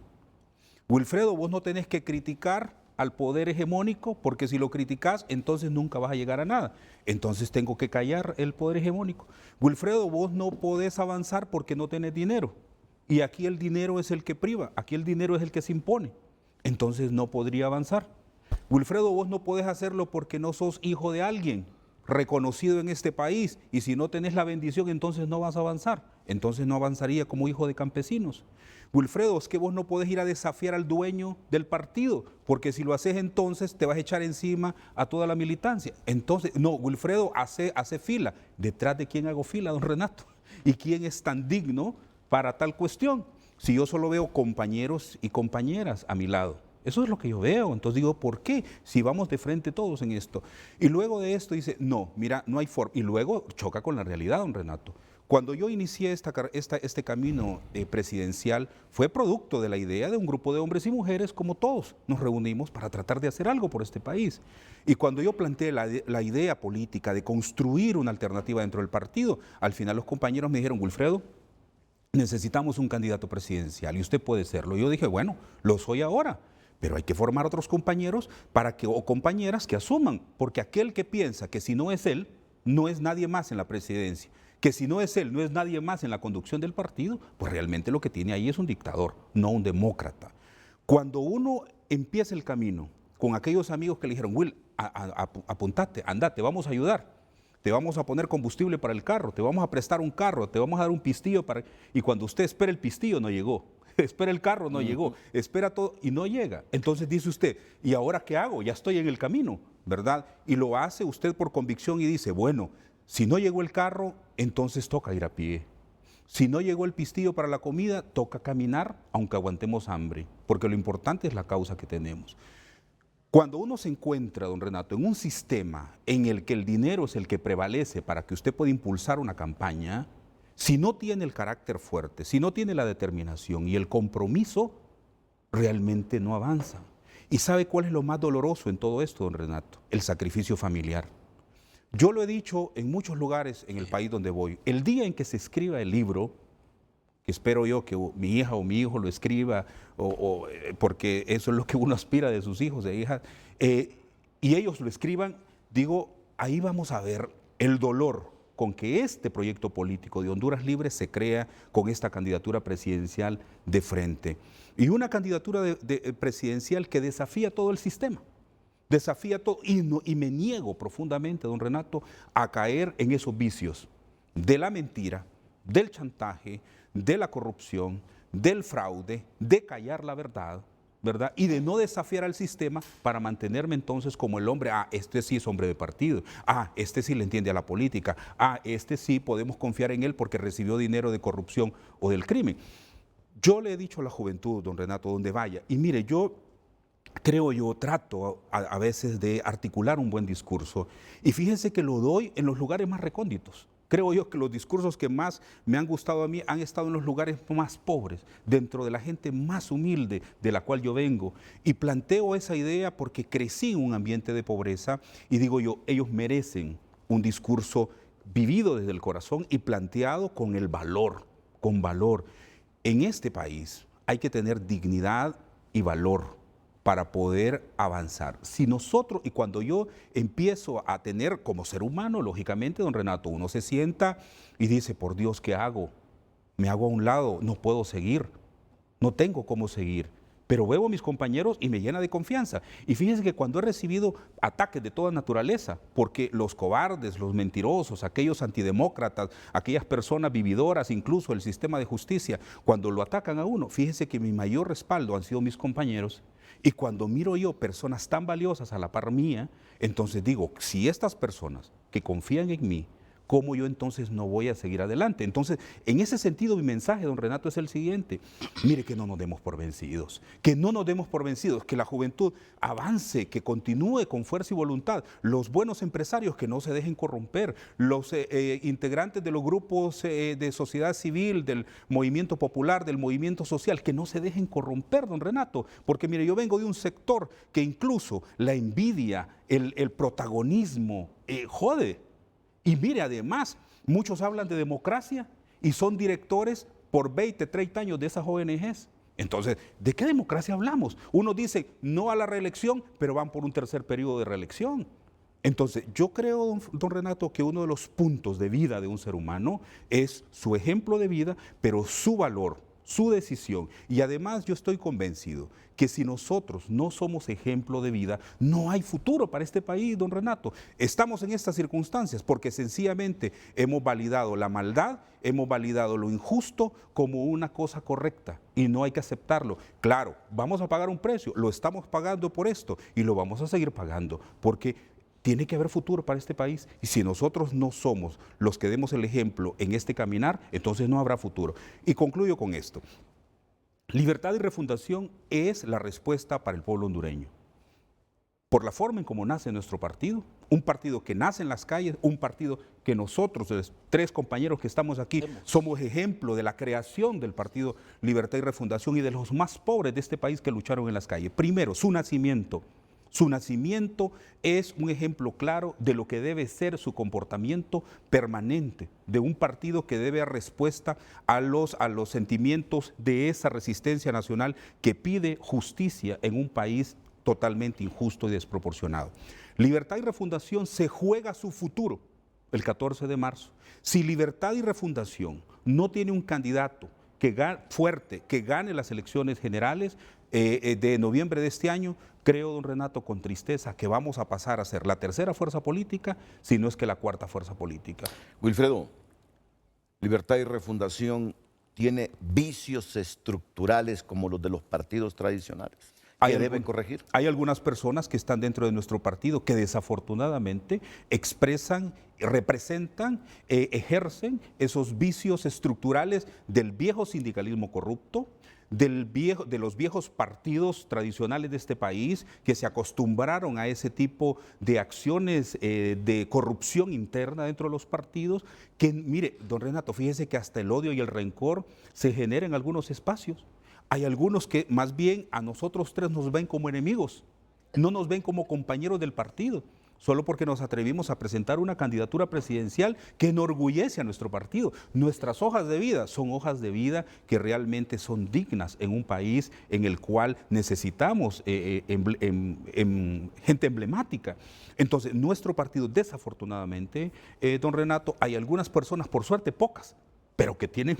Wilfredo, vos no tenés que criticar al poder hegemónico, porque si lo criticás, entonces nunca vas a llegar a nada. Entonces tengo que callar el poder hegemónico. Wilfredo, vos no podés avanzar porque no tenés dinero. Y aquí el dinero es el que priva, aquí el dinero es el que se impone. Entonces no podría avanzar. Wilfredo, vos no podés hacerlo porque no sos hijo de alguien reconocido en este país, y si no tenés la bendición, entonces no vas a avanzar. Entonces no avanzaría como hijo de campesinos. Wilfredo, es que vos no podés ir a desafiar al dueño del partido, porque si lo haces entonces te vas a echar encima a toda la militancia. Entonces, no, Wilfredo, hace fila. ¿Detrás de quién hago fila, don Renato? ¿Y quién es tan digno para tal cuestión? Si yo solo veo compañeros y compañeras a mi lado. Eso es lo que yo veo. Entonces digo, ¿por qué? Si vamos de frente todos en esto. Y luego de esto dice, no, mira, no hay forma. Y luego choca con la realidad, don Renato. Cuando yo inicié este camino presidencial, fue producto de la idea de un grupo de hombres y mujeres como todos. Nos reunimos para tratar de hacer algo por este país. Y cuando yo planteé la idea política de construir una alternativa dentro del partido, al final los compañeros me dijeron, Wilfredo, necesitamos un candidato presidencial y usted puede serlo. Y yo dije, bueno, lo soy ahora. Pero hay que formar otros compañeros o compañeras que asuman, porque aquel que piensa que si no es él, no es nadie más en la presidencia, que si no es él, no es nadie más en la conducción del partido, pues realmente lo que tiene ahí es un dictador, no un demócrata. Cuando uno empieza el camino con aquellos amigos que le dijeron, Will, apuntate, andate, vamos a ayudar, te vamos a poner combustible para el carro, te vamos a prestar un carro, te vamos a dar un pistillo para... Y cuando usted espera el pistillo, no llegó. Espera el carro, no llegó. Espera todo y no llega. Entonces dice usted, ¿y ahora qué hago? Ya estoy en el camino, ¿verdad? Y lo hace usted por convicción y dice, bueno, si no llegó el carro, entonces toca ir a pie. Si no llegó el pistillo para la comida, toca caminar, aunque aguantemos hambre, porque lo importante es la causa que tenemos. Cuando uno se encuentra, don Renato, en un sistema en el que el dinero es el que prevalece para que usted pueda impulsar una campaña, si no tiene el carácter fuerte, si no tiene la determinación y el compromiso, realmente no avanza. ¿Y sabe cuál es lo más doloroso en todo esto, don Renato? El sacrificio familiar. Yo lo he dicho en muchos lugares en el país donde voy. El día en que se escriba el libro, que espero yo que mi hija o mi hijo lo escriba, porque eso es lo que uno aspira de sus hijos e hijas, y ellos lo escriban, digo, ahí vamos a ver el dolor con que este proyecto político de Honduras Libre se crea con esta candidatura presidencial de frente. Y una candidatura presidencial que desafía todo el sistema. Desafía todo y me niego profundamente, don Renato, a caer en esos vicios de la mentira, del chantaje, de la corrupción, del fraude, de callar la verdad, ¿verdad? Y de no desafiar al sistema para mantenerme entonces como el hombre, este sí es hombre de partido, este sí le entiende a la política, este sí podemos confiar en él porque recibió dinero de corrupción o del crimen. Yo le he dicho a la juventud, don Renato, donde vaya, y mire, yo trato a veces de articular un buen discurso y fíjense que lo doy en los lugares más recónditos. Creo yo que los discursos que más me han gustado a mí han estado en los lugares más pobres, dentro de la gente más humilde de la cual yo vengo. Y planteo esa idea porque crecí en un ambiente de pobreza y digo yo, ellos merecen un discurso vivido desde el corazón y planteado con el valor, con valor. En este país hay que tener dignidad y valor para poder avanzar. Si nosotros, y cuando yo empiezo a tener como ser humano, lógicamente, don Renato, uno se sienta y dice, por Dios, ¿qué hago? Me hago a un lado, no puedo seguir, no tengo cómo seguir. Pero veo a mis compañeros y me llena de confianza. Y fíjense que cuando he recibido ataques de toda naturaleza, porque los cobardes, los mentirosos, aquellos antidemócratas, aquellas personas vividoras, incluso el sistema de justicia, cuando lo atacan a uno, fíjense que mi mayor respaldo han sido mis compañeros. Y cuando miro yo personas tan valiosas a la par mía, entonces digo, si estas personas que confían en mí, ¿cómo yo entonces no voy a seguir adelante? Entonces, en ese sentido, mi mensaje, don Renato, es el siguiente. Mire, que no nos demos por vencidos, que no nos demos por vencidos, que la juventud avance, que continúe con fuerza y voluntad. Los buenos empresarios que no se dejen corromper, los integrantes de los grupos de sociedad civil, del movimiento popular, del movimiento social, que no se dejen corromper, don Renato, porque mire, yo vengo de un sector que incluso la envidia, el protagonismo, jode. Y mire, además, muchos hablan de democracia y son directores por 20, 30 años de esas ONGs. Entonces, ¿de qué democracia hablamos? Uno dice no a la reelección, pero van por un tercer periodo de reelección. Entonces, yo creo, don Renato, que uno de los puntos de vida de un ser humano es su ejemplo de vida, pero su valor, su decisión. Y además yo estoy convencido que si nosotros no somos ejemplo de vida, no hay futuro para este país, don Renato. Estamos en estas circunstancias porque sencillamente hemos validado la maldad, hemos validado lo injusto como una cosa correcta y no hay que aceptarlo. Claro, vamos a pagar un precio, lo estamos pagando por esto y lo vamos a seguir pagando porque tiene que haber futuro para este país y si nosotros no somos los que demos el ejemplo en este caminar, entonces no habrá futuro. Y concluyo con esto. Libertad y Refundación es la respuesta para el pueblo hondureño. Por la forma en cómo nace nuestro partido, un partido que nace en las calles, un partido que nosotros, los 3 compañeros que estamos aquí, somos ejemplo de la creación del partido Libertad y Refundación y de los más pobres de este país que lucharon en las calles. Primero, su nacimiento. Su nacimiento es un ejemplo claro de lo que debe ser su comportamiento permanente, de un partido que debe dar respuesta a los sentimientos de esa resistencia nacional que pide justicia en un país totalmente injusto y desproporcionado. Libertad y Refundación se juega su futuro el 14 de marzo. Si Libertad y Refundación no tiene un candidato fuerte, que gane las elecciones generales de noviembre de este año, creo, don Renato, con tristeza, que vamos a pasar a ser la tercera fuerza política, si no es que la cuarta fuerza política. Wilfredo, Libertad y Refundación tiene vicios estructurales como los de los partidos tradicionales que deben corregir. Hay algunas personas que están dentro de nuestro partido que desafortunadamente expresan, representan, ejercen esos vicios estructurales del viejo sindicalismo corrupto, de los viejos partidos tradicionales de este país que se acostumbraron a ese tipo de acciones de corrupción interna dentro de los partidos, que mire, don Renato, fíjese que hasta el odio y el rencor se genera en algunos espacios. Hay algunos que más bien a nosotros tres nos ven como enemigos, no nos ven como compañeros del partido, solo porque nos atrevimos a presentar una candidatura presidencial que enorgullece a nuestro partido. Nuestras hojas de vida son hojas de vida que realmente son dignas en un país en el cual necesitamos gente emblemática. Entonces, nuestro partido, desafortunadamente, don Renato, hay algunas personas, por suerte pocas, pero que tienen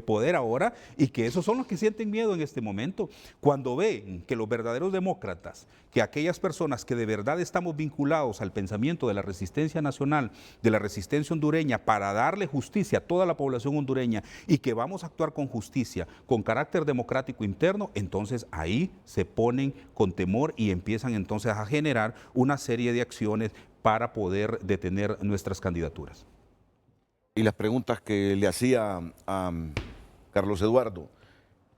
poder ahora y que esos son los que sienten miedo en este momento. Cuando ven que los verdaderos demócratas, que aquellas personas que de verdad estamos vinculados al pensamiento de la resistencia nacional, de la resistencia hondureña, para darle justicia a toda la población hondureña y que vamos a actuar con justicia, con carácter democrático interno, entonces ahí se ponen con temor y empiezan entonces a generar una serie de acciones para poder detener nuestras candidaturas. Y las preguntas que le hacía a Carlos Eduardo,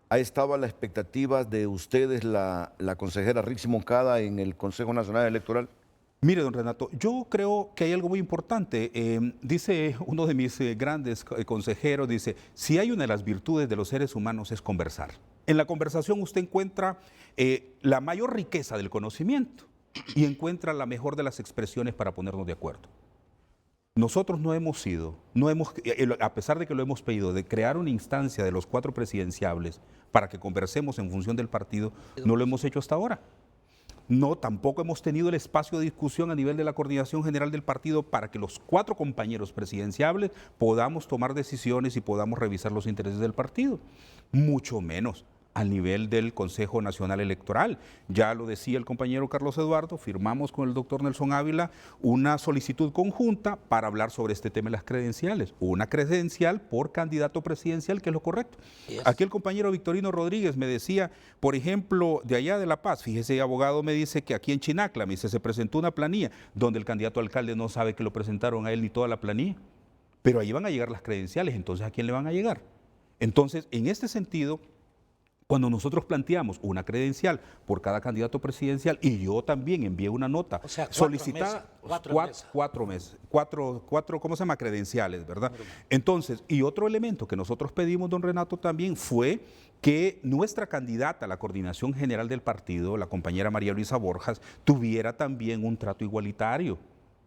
¿ha estado a la expectativa de ustedes la consejera Rixi Moncada en el Consejo Nacional Electoral? Mire, don Renato, yo creo que hay algo muy importante. Dice uno de mis grandes consejeros, dice, si hay una de las virtudes de los seres humanos es conversar. En la conversación usted encuentra la mayor riqueza del conocimiento y encuentra la mejor de las expresiones para ponernos de acuerdo. Nosotros no hemos sido, a pesar de que lo hemos pedido, de crear una instancia de los 4 presidenciables para que conversemos en función del partido, no lo hemos hecho hasta ahora. No, tampoco hemos tenido el espacio de discusión a nivel de la coordinación general del partido para que los 4 compañeros presidenciables podamos tomar decisiones y podamos revisar los intereses del partido. Mucho menos al nivel del Consejo Nacional Electoral. Ya lo decía el compañero Carlos Eduardo, firmamos con el doctor Nelson Ávila una solicitud conjunta para hablar sobre este tema de las credenciales. Una credencial por candidato presidencial, que es lo correcto. Aquí el compañero Victorino Rodríguez me decía, por ejemplo, de allá de La Paz, fíjese, abogado, me dice que aquí en Chinacla, me dice, se presentó una planilla donde el candidato a alcalde no sabe que lo presentaron a él ni toda la planilla. Pero ahí van a llegar las credenciales, entonces ¿a quién le van a llegar? Entonces, en este sentido, cuando nosotros planteamos una credencial por cada candidato presidencial, y yo también envié una nota solicitada, 4 meses, ¿cómo se llama? Credenciales, ¿verdad? Entonces, y otro elemento que nosotros pedimos, don Renato, también fue que nuestra candidata a la coordinación general del partido, la compañera María Luisa Borjas, tuviera también un trato igualitario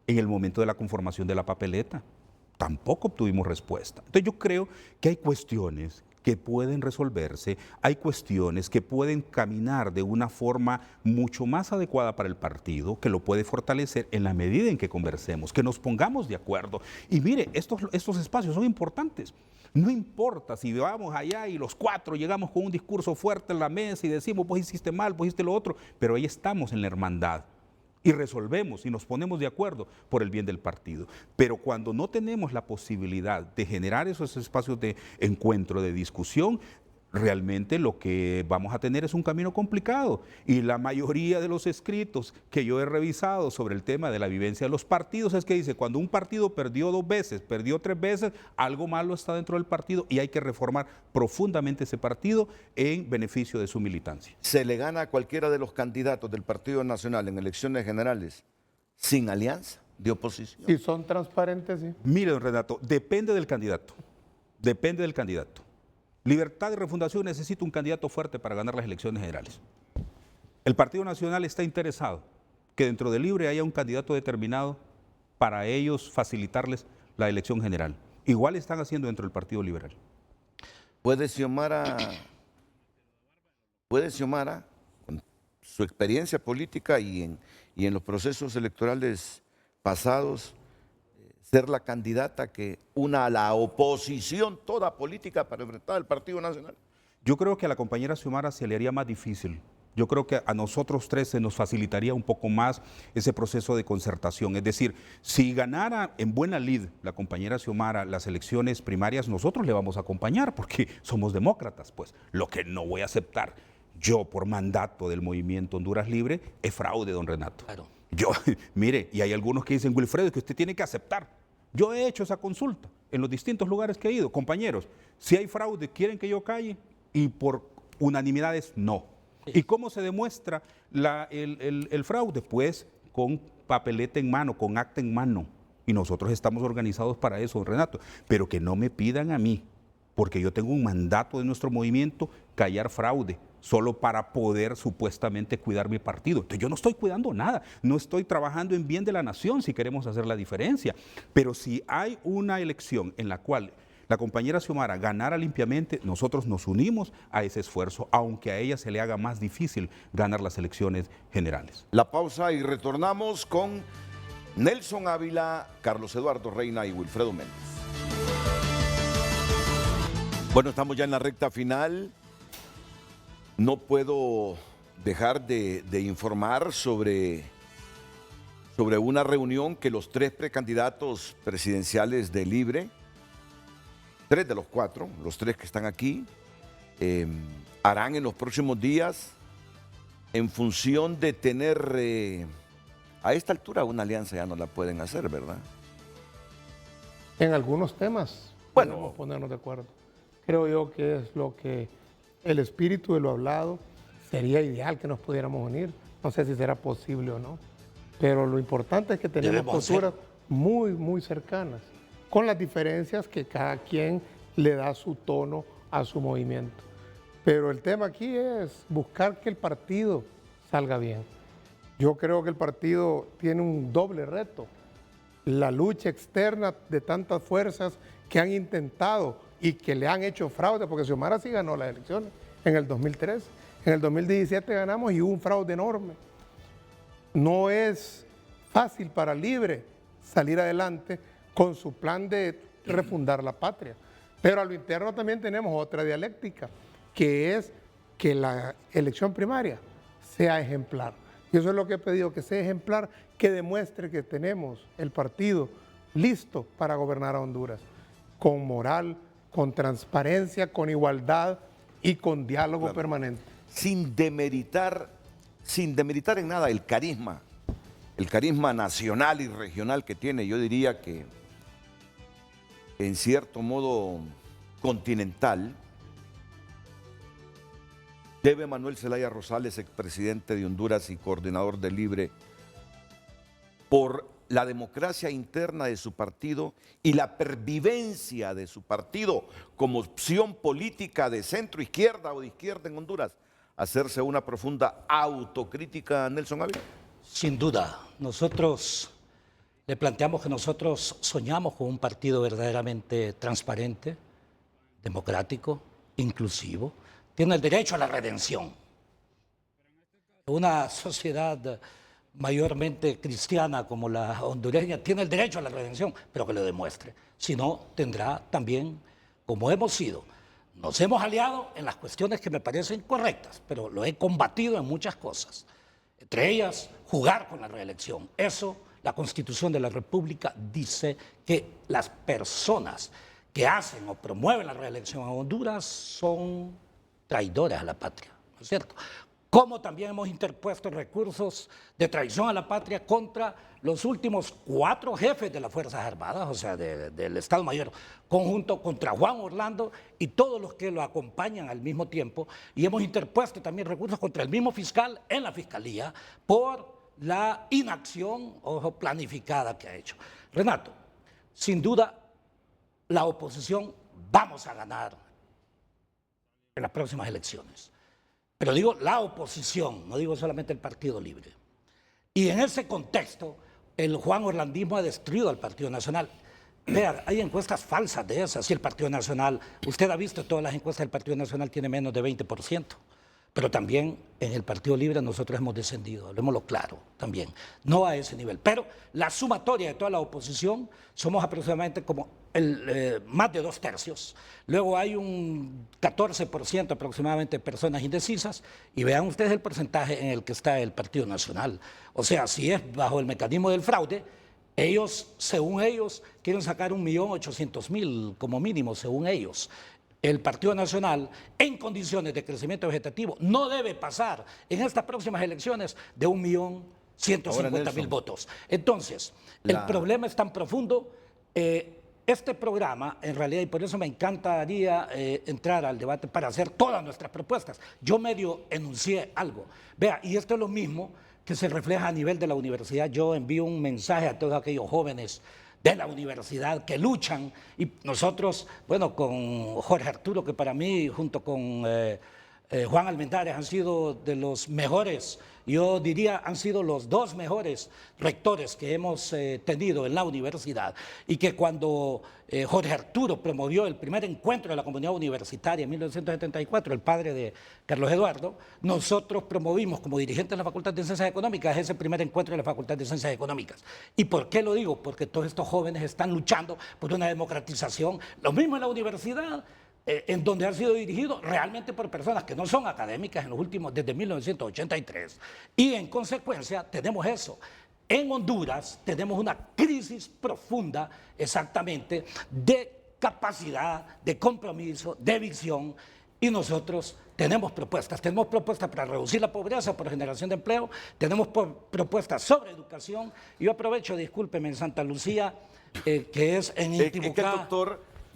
en el momento de la conformación de la papeleta. Tampoco obtuvimos respuesta. Entonces yo creo que hay cuestiones que pueden resolverse, hay cuestiones que pueden caminar de una forma mucho más adecuada para el partido, que lo puede fortalecer en la medida en que conversemos, que nos pongamos de acuerdo. Y mire, estos espacios son importantes. No importa si vamos allá y los 4 llegamos con un discurso fuerte en la mesa y decimos, pues hiciste mal, pues hiciste lo otro, pero ahí estamos en la hermandad. Y resolvemos y nos ponemos de acuerdo por el bien del partido. Pero cuando no tenemos la posibilidad de generar esos espacios de encuentro, de discusión, realmente lo que vamos a tener es un camino complicado. Y la mayoría de los escritos que yo he revisado sobre el tema de la vivencia de los partidos es que dice, cuando un partido perdió 2 veces, perdió 3 veces, algo malo está dentro del partido y hay que reformar profundamente ese partido en beneficio de su militancia. ¿Se le gana a cualquiera de los candidatos del Partido Nacional en elecciones generales sin alianza de oposición? Si son transparentes, sí. Mire, don Renato, depende del candidato. Depende del candidato. Libertad y Refundación necesita un candidato fuerte para ganar las elecciones generales. El Partido Nacional está interesado que dentro de Libre haya un candidato determinado para ellos facilitarles la elección general. Igual están haciendo dentro del Partido Liberal. ¿Puede Xiomara, con su experiencia política y en los procesos electorales pasados, ser la candidata que una a la oposición toda política para enfrentar al Partido Nacional? Yo creo que a la compañera Xiomara se le haría más difícil. Yo creo que a nosotros tres se nos facilitaría un poco más ese proceso de concertación. Es decir, si ganara en buena lid la compañera Xiomara las elecciones primarias, nosotros le vamos a acompañar porque somos demócratas. Pues lo que no voy a aceptar yo por mandato del movimiento Honduras Libre es fraude, don Renato. Claro. Yo, mire, y hay algunos que dicen, Wilfredo, que usted tiene que aceptar. Yo he hecho esa consulta en los distintos lugares que he ido. Compañeros, si hay fraude, ¿quieren que yo calle? Y por unanimidades, no. ¿Y cómo se demuestra el fraude? Pues con papeleta en mano, con acta en mano. Y nosotros estamos organizados para eso, don Renato. Pero que no me pidan a mí, porque yo tengo un mandato de nuestro movimiento, callar fraude, solo para poder supuestamente cuidar mi partido. Entonces yo no estoy cuidando nada, no estoy trabajando en bien de la nación si queremos hacer la diferencia. Pero si hay una elección en la cual la compañera Xiomara ganara limpiamente, nosotros nos unimos a ese esfuerzo, aunque a ella se le haga más difícil ganar las elecciones generales. La pausa y retornamos con Nelson Ávila, Carlos Eduardo Reina y Wilfredo Méndez. Bueno, estamos ya en la recta final. No puedo dejar de informar sobre una reunión que los tres precandidatos presidenciales de Libre, 3 de los 4, los 3 que están aquí, harán en los próximos días en función de tener, a esta altura una alianza ya no la pueden hacer, ¿verdad? En algunos temas podemos ponernos de acuerdo. Creo yo que es lo que el espíritu de lo hablado sería ideal que nos pudiéramos unir. No sé si será posible o no, pero lo importante es que tenemos posturas muy, muy cercanas, con las diferencias que cada quien le da su tono a su movimiento. Pero el tema aquí es buscar que el partido salga bien. Yo creo que el partido tiene un doble reto. La lucha externa de tantas fuerzas que han intentado y que le han hecho fraude, porque Xiomara sí ganó las elecciones en el 2013. En el 2017 ganamos y hubo un fraude enorme. No es fácil para Libre salir adelante con su plan de refundar la patria. Pero a lo interno también tenemos otra dialéctica, que es que la elección primaria sea ejemplar. Y eso es lo que he pedido, que sea ejemplar, que demuestre que tenemos el partido listo para gobernar a Honduras, con moral, con transparencia, con igualdad y con diálogo permanente. Sin demeritar en nada el carisma nacional y regional que tiene, yo diría que en cierto modo continental, debe Manuel Zelaya Rosales, expresidente de Honduras y coordinador de Libre, por la democracia interna de su partido y la pervivencia de su partido como opción política de centro izquierda o de izquierda en Honduras, hacerse una profunda autocrítica a Nelson Ávila? Sin duda, nosotros le planteamos que nosotros soñamos con un partido verdaderamente transparente, democrático, inclusivo, tiene el derecho a la redención. Una sociedad mayormente cristiana como la hondureña tiene el derecho a la redención, pero que lo demuestre. Si no, tendrá también, como hemos sido, nos hemos aliado en las cuestiones que me parecen correctas, pero lo he combatido en muchas cosas. Entre ellas, jugar con la reelección. Eso, la Constitución de la República dice que las personas que hacen o promueven la reelección a Honduras son traidoras a la patria, ¿no es cierto? Como también hemos interpuesto recursos de traición a la patria contra los últimos 4 jefes de las Fuerzas Armadas, o sea, del Estado Mayor Conjunto, contra Juan Orlando y todos los que lo acompañan al mismo tiempo. Y hemos interpuesto también recursos contra el mismo fiscal en la Fiscalía por la inacción, ojo, planificada que ha hecho. Renato, sin duda, la oposición vamos a ganar en las próximas elecciones. Pero digo la oposición, no digo solamente el Partido Libre. Y en ese contexto, el Juan Orlandismo ha destruido al Partido Nacional. Vean, hay encuestas falsas de esas. Si el Partido Nacional, usted ha visto todas las encuestas del Partido Nacional, tiene menos de 20%. pero también en el Partido Libre nosotros hemos descendido, hablemoslo claro también, no a ese nivel. Pero la sumatoria de toda la oposición somos aproximadamente como más de 2/3. Luego hay un 14% aproximadamente de personas indecisas y vean ustedes el porcentaje en el que está el Partido Nacional. O sea, si es bajo el mecanismo del fraude, ellos, según ellos, quieren sacar 1.800.000 como mínimo, según ellos. El Partido Nacional, en condiciones de crecimiento vegetativo, no debe pasar en estas próximas elecciones de 1.150.000 votos. Entonces, el problema es tan profundo. Este programa, en realidad, y por eso me encantaría entrar al debate para hacer todas nuestras propuestas. Yo medio enuncié algo. Vea, y esto es lo mismo que se refleja a nivel de la universidad. Yo envío un mensaje a todos aquellos jóvenes de la universidad que luchan, y nosotros, bueno, con Jorge Arturo, que para mí, junto con Juan Almendares, han sido de los mejores, yo diría, han sido los 2 mejores rectores que hemos tenido en la universidad, y que cuando Jorge Arturo promovió el primer encuentro de la comunidad universitaria en 1974, el padre de Carlos Eduardo, nosotros promovimos como dirigentes de la Facultad de Ciencias Económicas ese primer encuentro de la Facultad de Ciencias Económicas. ¿Y por qué lo digo? Porque todos estos jóvenes están luchando por una democratización, lo mismo en la universidad, en donde han sido dirigidos realmente por personas que no son académicas en los últimos, desde 1983. Y en consecuencia tenemos eso. En Honduras tenemos una crisis profunda exactamente de capacidad, de compromiso, de visión, y nosotros tenemos propuestas para reducir la pobreza por generación de empleo, tenemos propuestas sobre educación. Yo aprovecho, discúlpeme, en Santa Lucía, que es en Intibucá.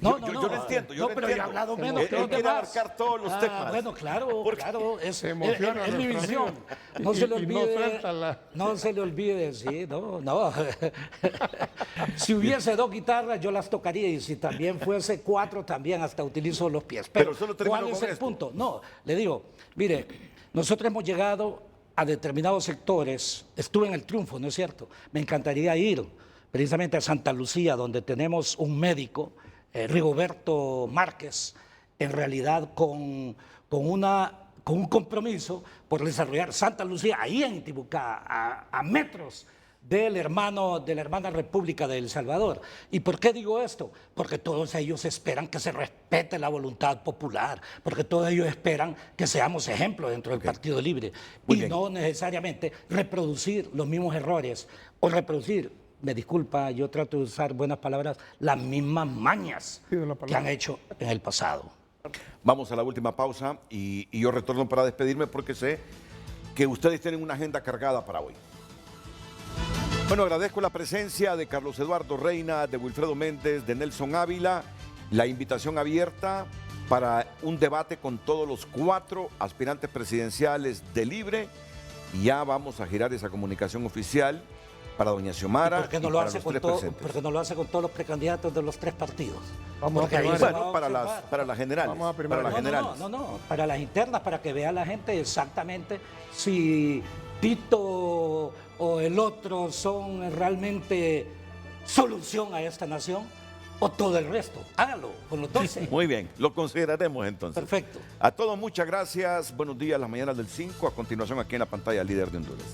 Doctor, yo lo entiendo. Yo pero he hablado menos que los quiere demás. abarcar todos los temas. Bueno, claro, es mi reflexión. visión. No se le Y no olvide, suelta la- no se le olvide, sí, no. Si hubiese 2 guitarras, yo las tocaría, y si también fuese 4, también hasta utilizo los pies. Pero solo termino ¿cuál es con el esto. punto? No, le digo, mire, nosotros hemos llegado a determinados sectores. Estuve en el Triunfo, ¿no es cierto? Me encantaría ir precisamente a Santa Lucía, donde tenemos un médico, Rigoberto Márquez, en realidad con un compromiso por desarrollar Santa Lucía, ahí en Intibucá, a metros de la hermana República de El Salvador. ¿Y por qué digo esto? Porque todos ellos esperan que se respete la voluntad popular, porque todos ellos esperan que seamos ejemplo dentro del Partido Libre, y no necesariamente reproducir los mismos errores o reproducir, me disculpa, yo trato de usar buenas palabras, las mismas mañas que han hecho en el pasado. Vamos a la última pausa y yo retorno para despedirme porque sé que ustedes tienen una agenda cargada para hoy. Bueno, agradezco la presencia de Carlos Eduardo Reina, de Wilfredo Méndez, de Nelson Ávila, la invitación abierta para un debate con todos los 4 aspirantes presidenciales de Libre, y ya vamos a girar esa comunicación oficial para doña Xiomara. ¿Por qué no y lo para hace los con 3 todo, presentes. porque no lo hace con todos los precandidatos de los 3 partidos? Vamos a Bueno, para las generales. Vamos a Para las generales. No, para las internas, para que vea la gente exactamente si Tito o el otro son realmente solución a esta nación, o todo el resto. Hágalo con los 12. Muy bien, lo consideraremos entonces. Perfecto. A todos muchas gracias. Buenos días, las mañanas del 5. A continuación aquí en la pantalla, Líder de Honduras.